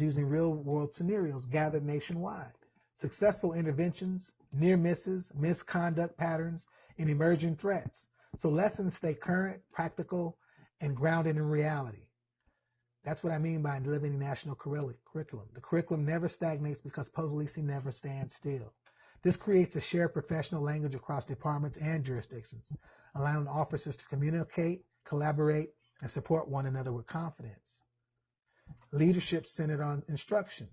using real-world scenarios gathered nationwide. Successful interventions, near misses, misconduct patterns, and emerging threats. So lessons stay current, practical, and grounded in reality. That's what I mean by living national curriculum. The curriculum never stagnates because policing never stands still. This creates a shared professional language across departments and jurisdictions, allowing officers to communicate, collaborate, and support one another with confidence. Leadership centered on instruction.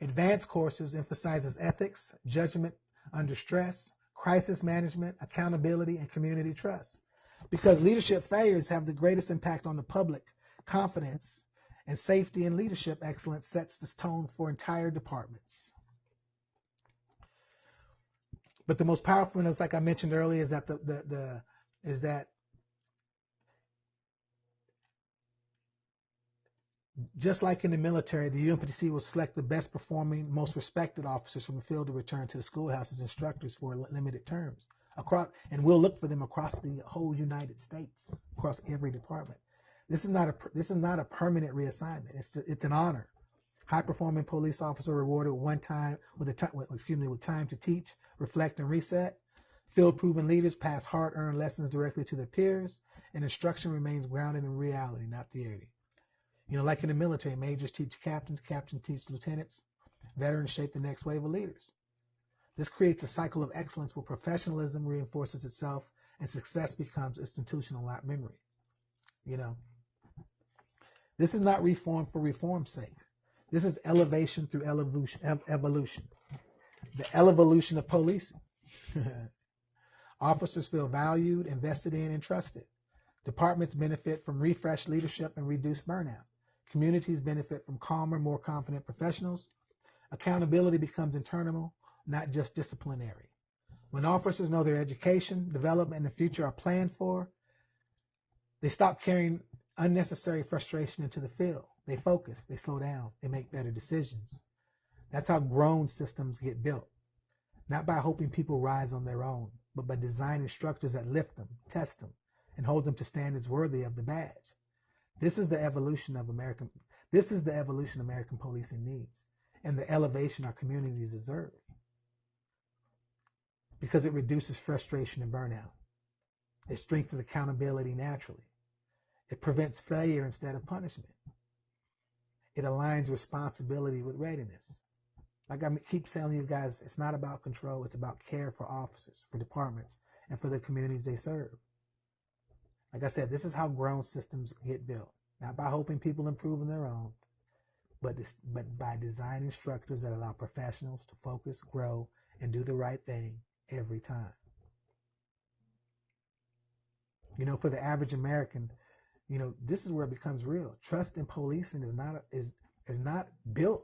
Advanced courses emphasizes ethics, judgment under stress, crisis management, accountability, and community trust. Because leadership failures have the greatest impact on the public, confidence and safety and leadership excellence sets the tone for entire departments. But the most powerful one is, like I mentioned earlier, is that just like in the military, the UNPTC will select the best performing, most respected officers from the field to return to the schoolhouse as instructors for limited terms. And we'll look for them across the whole United States, across every department. This is not a permanent reassignment. It's an honor. High-performing police officer rewarded with time to teach, reflect, and reset. Field-proven leaders pass hard-earned lessons directly to their peers, and instruction remains grounded in reality, not theory. Like in the military, majors teach captains, captains teach lieutenants, veterans shape the next wave of leaders. This creates a cycle of excellence where professionalism reinforces itself and success becomes institutional, not memory. This is not reform for reform's sake. This is elevation through evolution. The evolution of policing. Officers feel valued, invested in, and trusted. Departments benefit from refreshed leadership and reduced burnout. Communities benefit from calmer, more confident professionals. Accountability becomes internal, not just disciplinary. When officers know their education, development, and the future are planned for, they stop carrying unnecessary frustration into the field. They focus, they slow down, they make better decisions. That's how grown systems get built. Not by hoping people rise on their own, but by designing structures that lift them, test them, and hold them to standards worthy of the badge. This is the evolution American policing needs, and the elevation our communities deserve. Because it reduces frustration and burnout. It strengthens accountability naturally. It prevents failure instead of punishment. It aligns responsibility with readiness. Like I keep telling you guys, it's not about control, it's about care for officers, for departments, and for the communities they serve. Like I said, this is how grown systems get built. Not by hoping people improve on their own, but by designing structures that allow professionals to focus, grow, and do the right thing every time. For the average American, this is where it becomes real. Trust in policing is not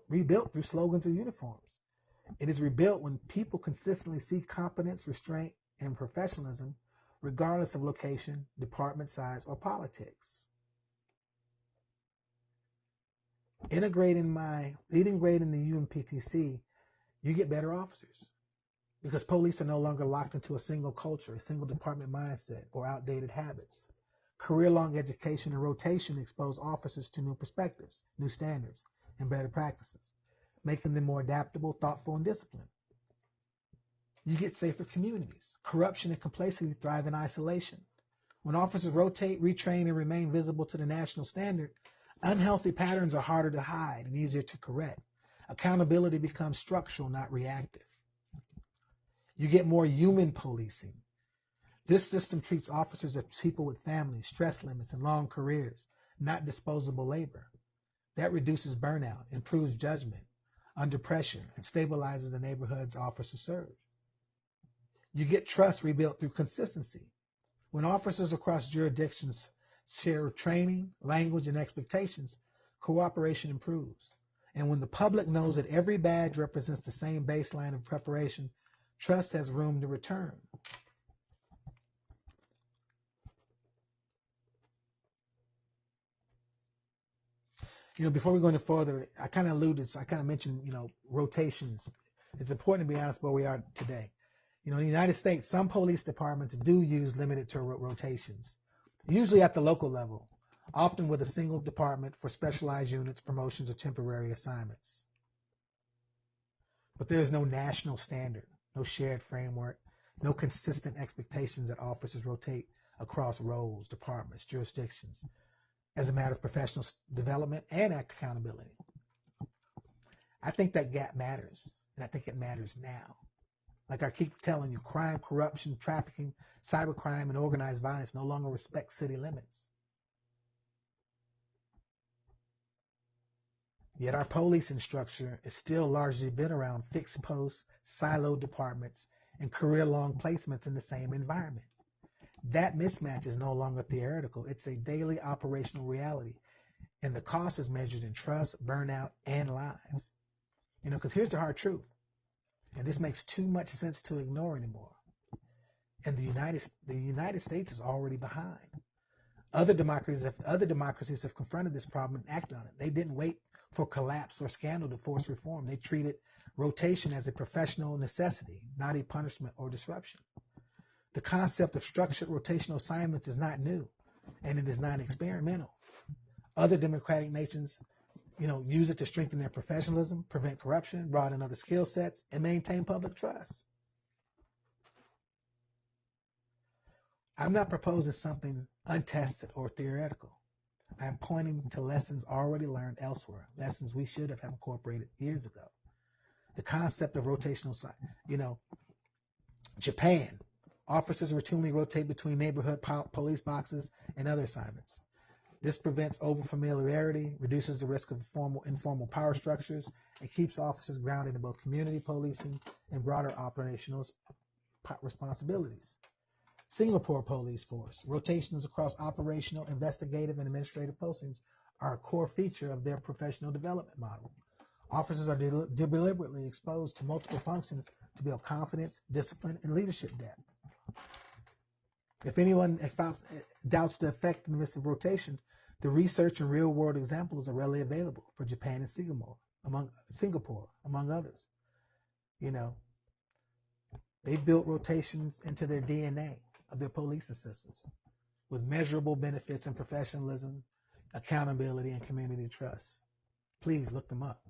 rebuilt through slogans or uniforms. It is rebuilt when people consistently see competence, restraint, and professionalism, regardless of location, department size, or politics. Integrating the UNPTC, you get better officers because police are no longer locked into a single culture, a single department mindset, or outdated habits. Career-long education and rotation expose officers to new perspectives, new standards, and better practices, making them more adaptable, thoughtful, and disciplined. You get safer communities. Corruption and complacency thrive in isolation. When officers rotate, retrain, and remain visible to the national standard, Unhealthy patterns are harder to hide and easier to correct. Accountability becomes structural, not reactive. You get more human policing. This system treats officers as people with families, stress limits, and long careers, not disposable labor. That reduces burnout, improves judgment under pressure, and stabilizes the neighborhoods officers serve. You get trust rebuilt through consistency. When officers across jurisdictions share training, language, and expectations, cooperation improves. And when the public knows that every badge represents the same baseline of preparation, trust has room to return. Before we go any further, I kind of mentioned, rotations. It's important to be honest where we are today. In the United States, some police departments do use limited term rotations, usually at the local level, often with a single department for specialized units, promotions, or temporary assignments. But there is no national standard, no shared framework, no consistent expectations that officers rotate across roles, departments, jurisdictions, as a matter of professional development and accountability. I think that gap matters, and I think it matters now. Like I keep telling you, crime, corruption, trafficking, cybercrime, and organized violence no longer respect city limits. Yet our policing structure is still largely built around fixed posts, siloed departments, and career-long placements in the same environment. That mismatch is no longer theoretical. It's a daily operational reality. And the cost is measured in trust, burnout, and lives. Because here's the hard truth. And this makes too much sense to ignore anymore. And the United States is already behind. Other democracies have confronted this problem and acted on it. They didn't wait for collapse or scandal to force reform. They treated rotation as a professional necessity, not a punishment or disruption. The concept of structured rotational assignments is not new, and it is not experimental. Other democratic nations, use it to strengthen their professionalism, prevent corruption, broaden other skill sets, and maintain public trust. I'm not proposing something untested or theoretical. I'm pointing to lessons already learned elsewhere, lessons we should have incorporated years ago. The concept of rotational, Japan. Officers routinely rotate between neighborhood police boxes and other assignments. This prevents overfamiliarity, reduces the risk of informal power structures, and keeps officers grounded in both community policing and broader operational responsibilities. Singapore Police Force. Rotations across operational, investigative, and administrative postings are a core feature of their professional development model. Officers are deliberately exposed to multiple functions to build confidence, discipline, and leadership depth. If anyone doubts the effectiveness of rotation, the research and real-world examples are readily available for Japan and Singapore, among others. They built rotations into their DNA of their policing systems with measurable benefits in professionalism, accountability, and community trust. Please look them up.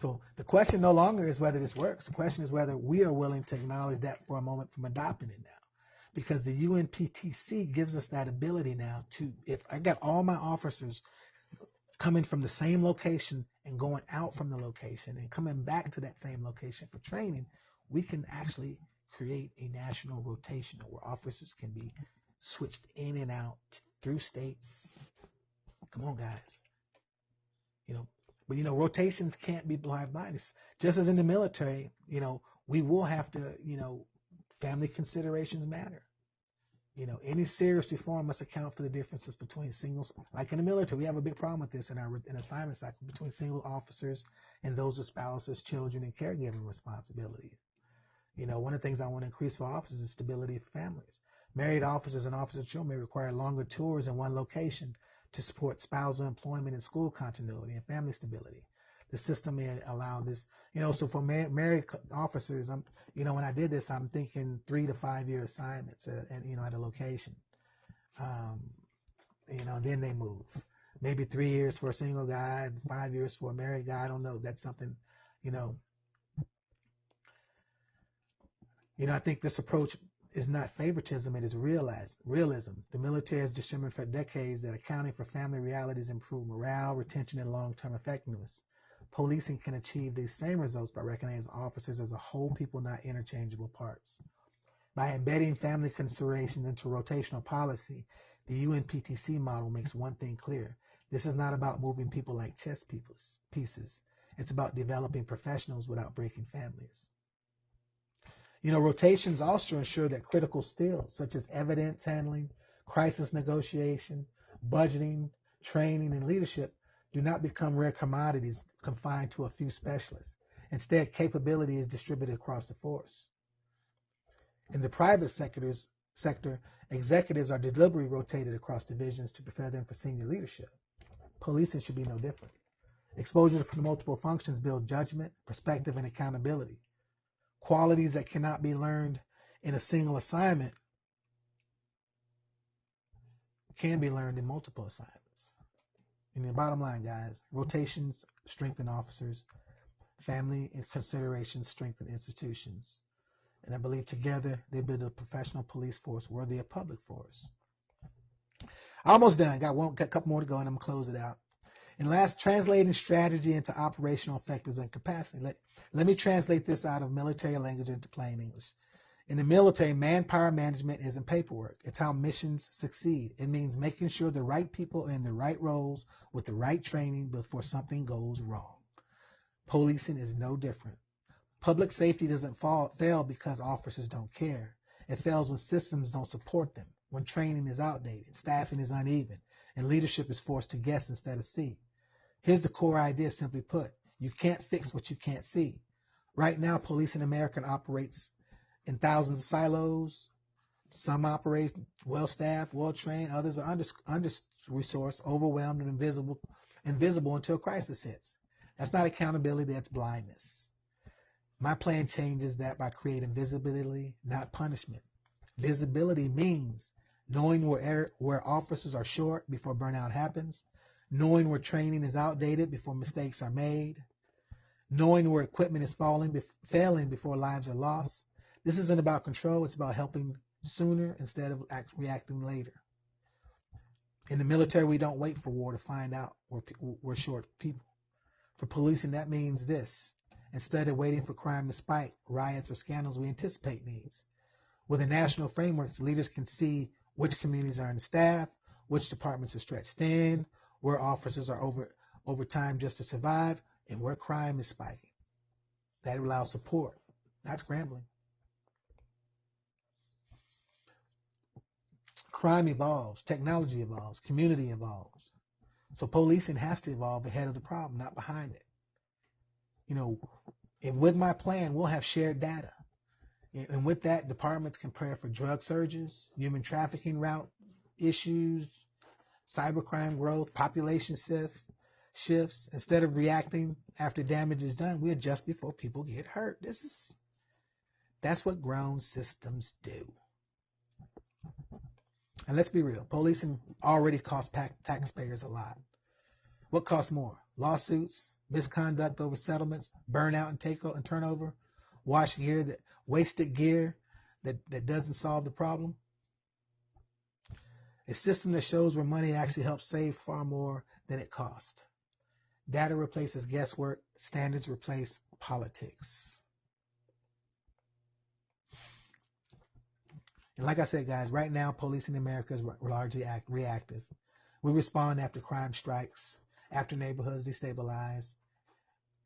So the question no longer is whether this works. The question is whether we are willing to acknowledge that for a moment from adopting it now. Because the UNPTC gives us that ability now to, if I got all my officers coming from the same location and going out from the location and coming back to that same location for training, we can actually create a national rotation where officers can be switched in and out through states. Come on, guys. But rotations can't be blind. It's just as in the military, we will have to, family considerations matter. Any serious reform must account for the differences between singles. Like in the military, we have a big problem with this in our assignment cycle between single officers and those with spouses, children, and caregiving responsibilities. One of the things I want to increase for officers is stability for families. Married officers and officers' children may require longer tours in one location to support spousal employment and school continuity and family stability. The system may allow this, so for married officers, when I did this, I'm thinking 3 to 5 year assignments at a location. Then they move. Maybe 3 years for a single guy, 5 years for a married guy. I don't know. That's something, I think this approach is not favoritism, it is realism. The military has determined for decades that accounting for family realities improve morale, retention, and long-term effectiveness. Policing can achieve these same results by recognizing officers as a whole people, not interchangeable parts. By embedding family considerations into rotational policy, the UNPTC model makes one thing clear. This is not about moving people like chess pieces. It's about developing professionals without breaking families. Rotations also ensure that critical skills such as evidence handling, crisis negotiation, budgeting, training, and leadership do not become rare commodities confined to a few specialists. Instead, capability is distributed across the force. In the private sector, executives are deliberately rotated across divisions to prepare them for senior leadership. Policing should be no different. Exposure to multiple functions build judgment, perspective, and accountability. Qualities that cannot be learned in a single assignment can be learned in multiple assignments. And the bottom line, guys, rotations strengthen officers, family and considerations strengthen institutions. And I believe together they build a professional police force worthy of public force. Almost done. Got a couple more to go, and I'm going to close it out. And last, translating strategy into operational effectiveness and capacity. Let me translate this out of military language into plain English. In the military, manpower management isn't paperwork. It's how missions succeed. It means making sure the right people are in the right roles with the right training before something goes wrong. Policing is no different. Public safety doesn't fail because officers don't care. It fails when systems don't support them, when training is outdated, staffing is uneven, and leadership is forced to guess instead of see. Here's the core idea simply put. You can't fix what you can't see. Right now, police in America operates in thousands of silos. Some operate well-staffed, well-trained. Others are under-resourced, overwhelmed, and invisible until crisis hits. That's not accountability, that's blindness. My plan changes that by creating visibility, not punishment. Visibility means knowing where officers are short before burnout happens, knowing where training is outdated before mistakes are made, knowing where equipment is failing before lives are lost. This isn't about control, it's about helping sooner instead of reacting later. In the military, we don't wait for war to find out we're short people. For policing, that means this. Instead of waiting for crime to spike, riots, or scandals, we anticipate needs. With a national framework, leaders can see which communities are understaffed, which departments are stretched thin, where officers are over time just to survive, and where crime is spiking. That allows support, not scrambling. Crime evolves, technology evolves, community evolves. So policing has to evolve ahead of the problem, not behind it. And with my plan, we'll have shared data. And with that, departments can prepare for drug surges, human trafficking route issues, cybercrime growth, population shifts. Instead of reacting after damage is done, we adjust before people get hurt. That's what grown systems do. And let's be real, policing already costs taxpayers a lot. What costs more? Lawsuits, misconduct over settlements, burnout and turnover, wasted gear that doesn't solve the problem. A system that shows where money actually helps save far more than it costs. Data replaces guesswork, standards replace politics. And like I said, guys, right now, policing in America is largely reactive. We respond after crime strikes, after neighborhoods destabilize,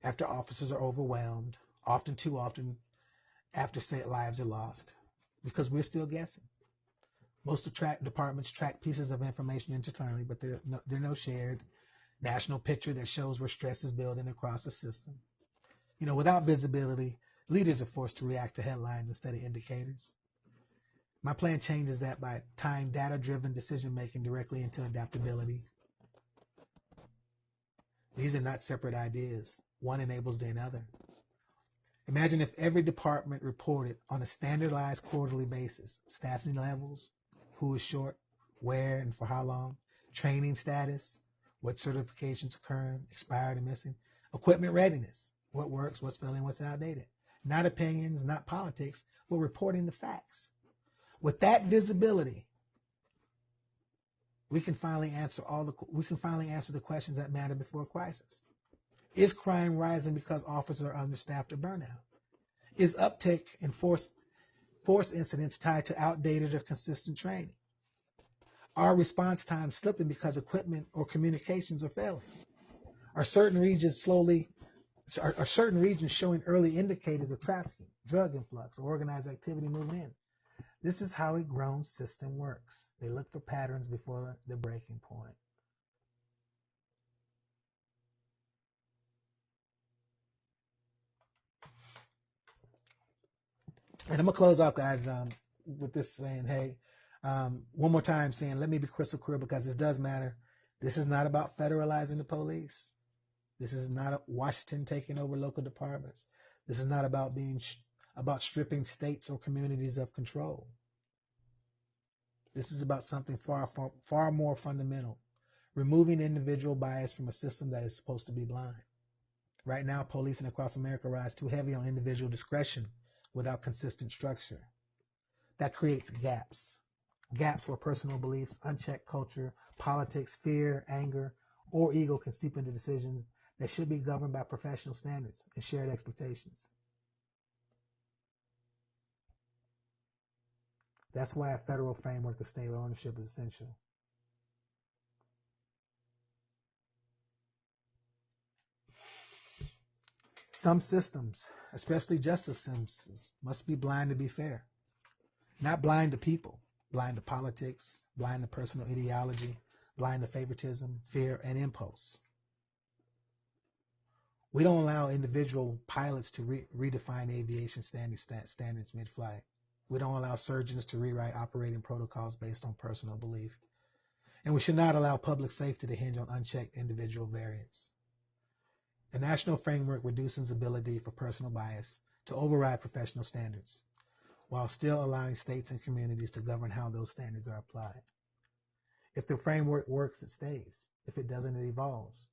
after officers are overwhelmed, too often after lives are lost, because we're still guessing. Most departments track pieces of information internally, but there are no shared national picture that shows where stress is building across the system. Without visibility, leaders are forced to react to headlines instead of indicators. My plan changes that by tying data-driven decision-making directly into adaptability. These are not separate ideas. One enables the other. Imagine if every department reported on a standardized quarterly basis, staffing levels, who is short, where and for how long, training status, what certifications occurring, expired and missing, equipment readiness, what works, what's failing, what's outdated. Not opinions, not politics, but reporting the facts. With that visibility, we can finally answer the questions that matter before a crisis. Is crime rising because officers are understaffed or burnout? Is uptick in force incidents tied to outdated or consistent training? Are response times slipping because equipment or communications are failing? Are certain regions showing early indicators of trafficking, drug influx, or organized activity moving in? This is how a grown system works. They look for patterns before the breaking point. And I'm going to close off, guys, with this saying, hey, one more time saying, let me be crystal clear because this does matter. This is not about federalizing the police. This is not Washington taking over local departments. This is not about about stripping states or communities of control. This is about something far more fundamental, removing individual bias from a system that is supposed to be blind. Right now, policing across America rides too heavy on individual discretion without consistent structure. That creates gaps where personal beliefs, unchecked culture, politics, fear, anger, or ego can seep into decisions that should be governed by professional standards and shared expectations. That's why a federal framework of state ownership is essential. Some systems, especially justice systems, must be blind to be fair. Not blind to people, blind to politics, blind to personal ideology, blind to favoritism, fear, and impulse. We don't allow individual pilots to redefine aviation standards mid-flight. We don't allow surgeons to rewrite operating protocols based on personal belief. And we should not allow public safety to hinge on unchecked individual variance. A national framework reduces ability for personal bias to override professional standards, while still allowing states and communities to govern how those standards are applied. If the framework works, it stays. If it doesn't, it evolves.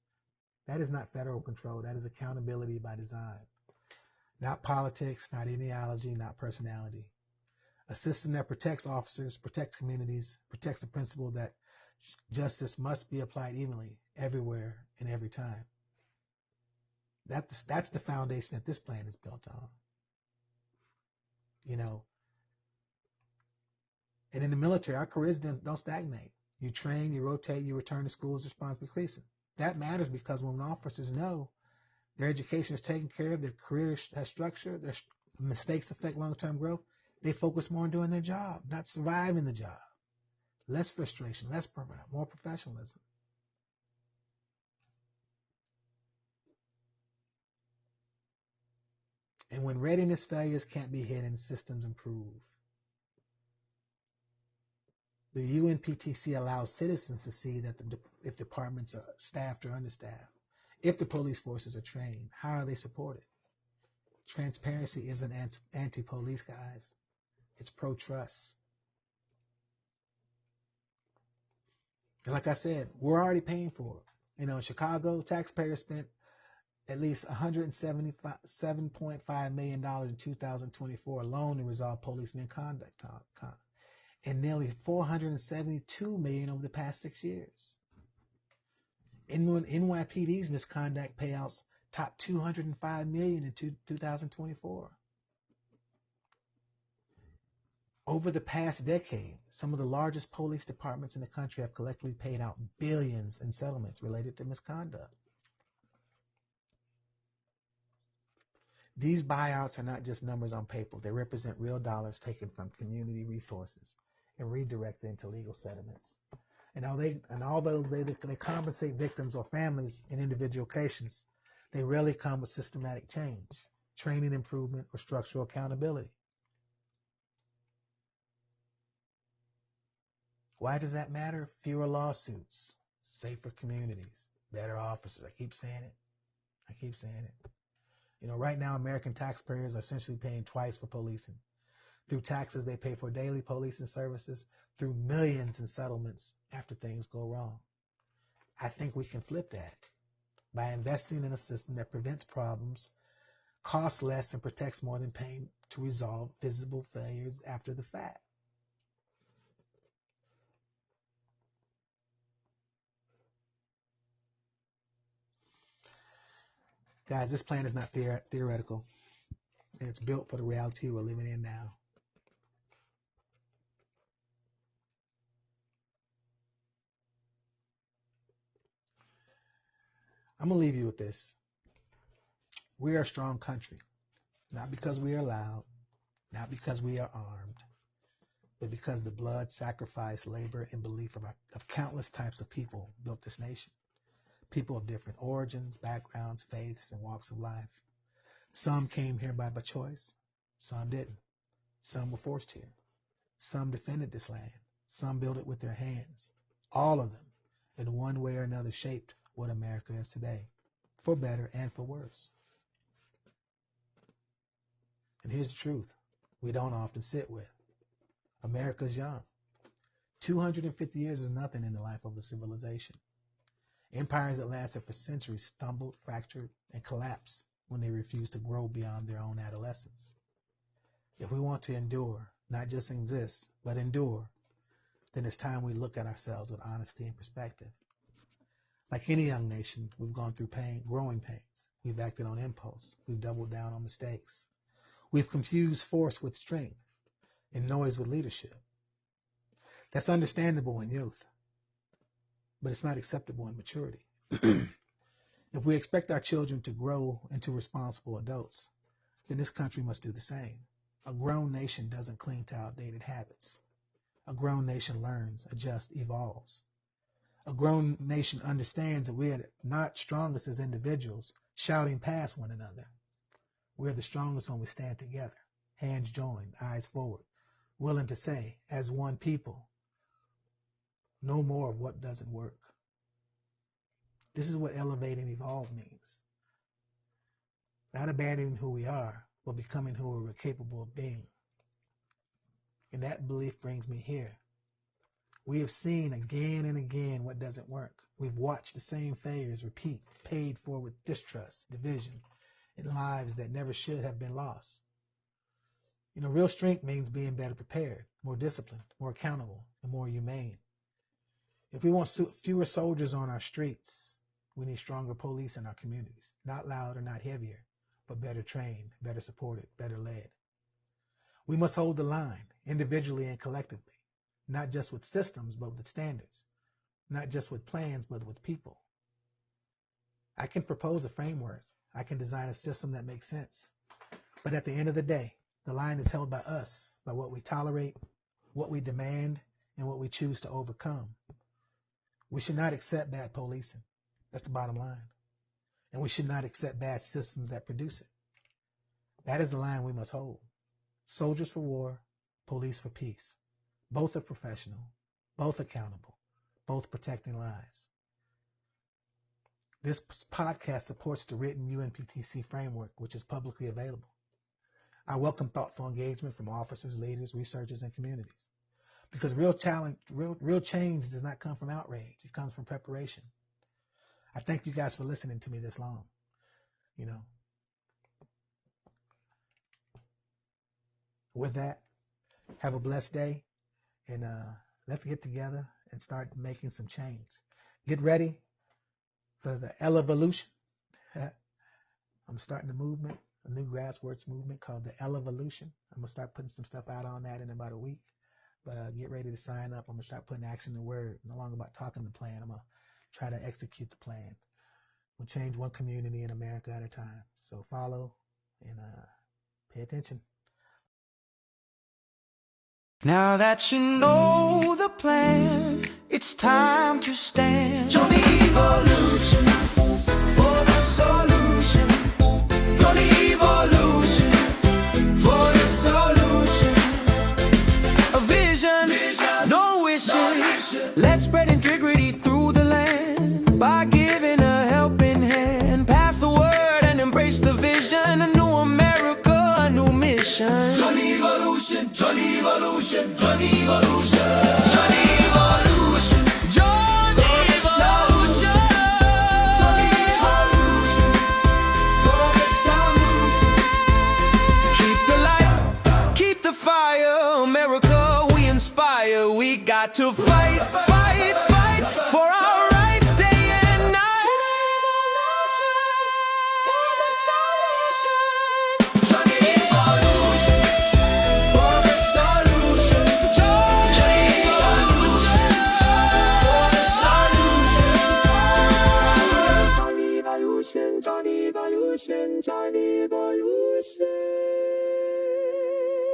That is not federal control. That is accountability by design. Not politics, not ideology, not personality. A system that protects officers, protects communities, protects the principle that justice must be applied evenly, everywhere, and every time. That's the foundation that this plan is built on. You know, and in the military, our careers don't stagnate. You train, you rotate, you return to school as responsible increasing. That matters because when officers know their education is taken care of, their career has structure, their mistakes affect long-term growth, they focus more on doing their job, not surviving the job. Less frustration, less burnout, more professionalism. And when readiness failures can't be hidden, systems improve. The UNPTC allows citizens to see that if departments are staffed or understaffed, if the police forces are trained, how are they supported? Transparency isn't anti-police, guys. It's pro-trust. And like I said, we're already paying for it. You know, in Chicago, taxpayers spent at least $177.5 million in 2024 alone to resolve police misconduct, and nearly $472 million over the past 6 years. NYPD's misconduct payouts topped $205 million in 2024. Over the past decade, some of the largest police departments in the country have collectively paid out billions in settlements related to misconduct. These buyouts are not just numbers on paper. They represent real dollars taken from community resources and redirected into legal settlements. And although they compensate victims or families in individual cases, they rarely come with systematic change, training improvement, or structural accountability. Why does that matter? Fewer lawsuits, safer communities, better officers. I keep saying it. You know, right now, American taxpayers are essentially paying twice for policing. Through taxes, they pay for daily policing services, through millions in settlements after things go wrong. I think we can flip that by investing in a system that prevents problems, costs less, and protects more than paying to resolve visible failures after the fact. Guys, this plan is not theoretical, and it's built for the reality we're living in now. I'm going to leave you with this. We are a strong country, not because we are loud, not because we are armed, but because the blood, sacrifice, labor, and belief of countless types of people built this nation. People of different origins, backgrounds, faiths, and walks of life. Some came here by choice, some didn't. Some were forced here. Some defended this land. Some built it with their hands. All of them, in one way or another, shaped what America is today, for better and for worse. And here's the truth we don't often sit with. America's young. 250 years is nothing in the life of a civilization. Empires that lasted for centuries stumbled, fractured, and collapsed when they refused to grow beyond their own adolescence. If we want to endure, not just exist, but endure, then it's time we look at ourselves with honesty and perspective. Like any young nation, we've gone through pain, growing pains. We've acted on impulse. We've doubled down on mistakes. We've confused force with strength and noise with leadership. That's understandable in youth, but it's not acceptable in maturity. If we expect our children to grow into responsible adults, then this country must do the same. A grown nation doesn't cling to outdated habits. A grown nation learns, adjusts, evolves. A grown nation understands that we are not strongest as individuals, shouting past one another. We're the strongest when we stand together, hands joined, eyes forward, willing to say, as one people, no more of what doesn't work. This is what elevate and evolve means. Not abandoning who we are, but becoming who we're capable of being. And that belief brings me here. We have seen again and again what doesn't work. We've watched the same failures repeat, paid for with distrust, division, and lives that never should have been lost. Real strength means being better prepared, more disciplined, more accountable, and more humane. If we want fewer soldiers on our streets, we need stronger police in our communities. Not louder, not heavier, but better trained, better supported, better led. We must hold the line, individually and collectively, not just with systems, but with standards, not just with plans, but with people. I can propose a framework. I can design a system that makes sense. But at the end of the day, the line is held by us, by what we tolerate, what we demand, and what we choose to overcome. We should not accept bad policing. That's the bottom line. And we should not accept bad systems that produce it. That is the line we must hold. Soldiers for war, police for peace. Both are professional, both accountable, both protecting lives. This podcast supports the written UNPTC framework, which is publicly available. I welcome thoughtful engagement from officers, leaders, researchers, and communities. Because real change does not come from outrage. It comes from preparation. I thank you guys for listening to me this long. With that, have a blessed day, and let's get together and start making some change. Get ready for the Elevolution. I'm starting a movement, a new grassroots movement called the Elevolution. I'm going to start putting some stuff out on that in about a week. But get ready to sign up. I'm going to start putting action to word. No longer about talking the plan. I'm going to try to execute the plan. We'll change one community in America at a time. So follow and pay attention. Now that you know the plan, it's time to stand. Join the evolution for the solution. Join the evolution for the solution. A vision, no wishing. Let's spread integrity through the land by giving a helping hand. Pass the word and embrace the vision. A new America, a new mission. Join the evolution, join the evolution, join the evolution, join the evolution, join the evolution, join the evolution, for the solution. Keep the light, keep the fire, America we inspire. We got to fight, fight, fight for our rights day and night. join evolution, join evolution.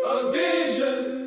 A vision.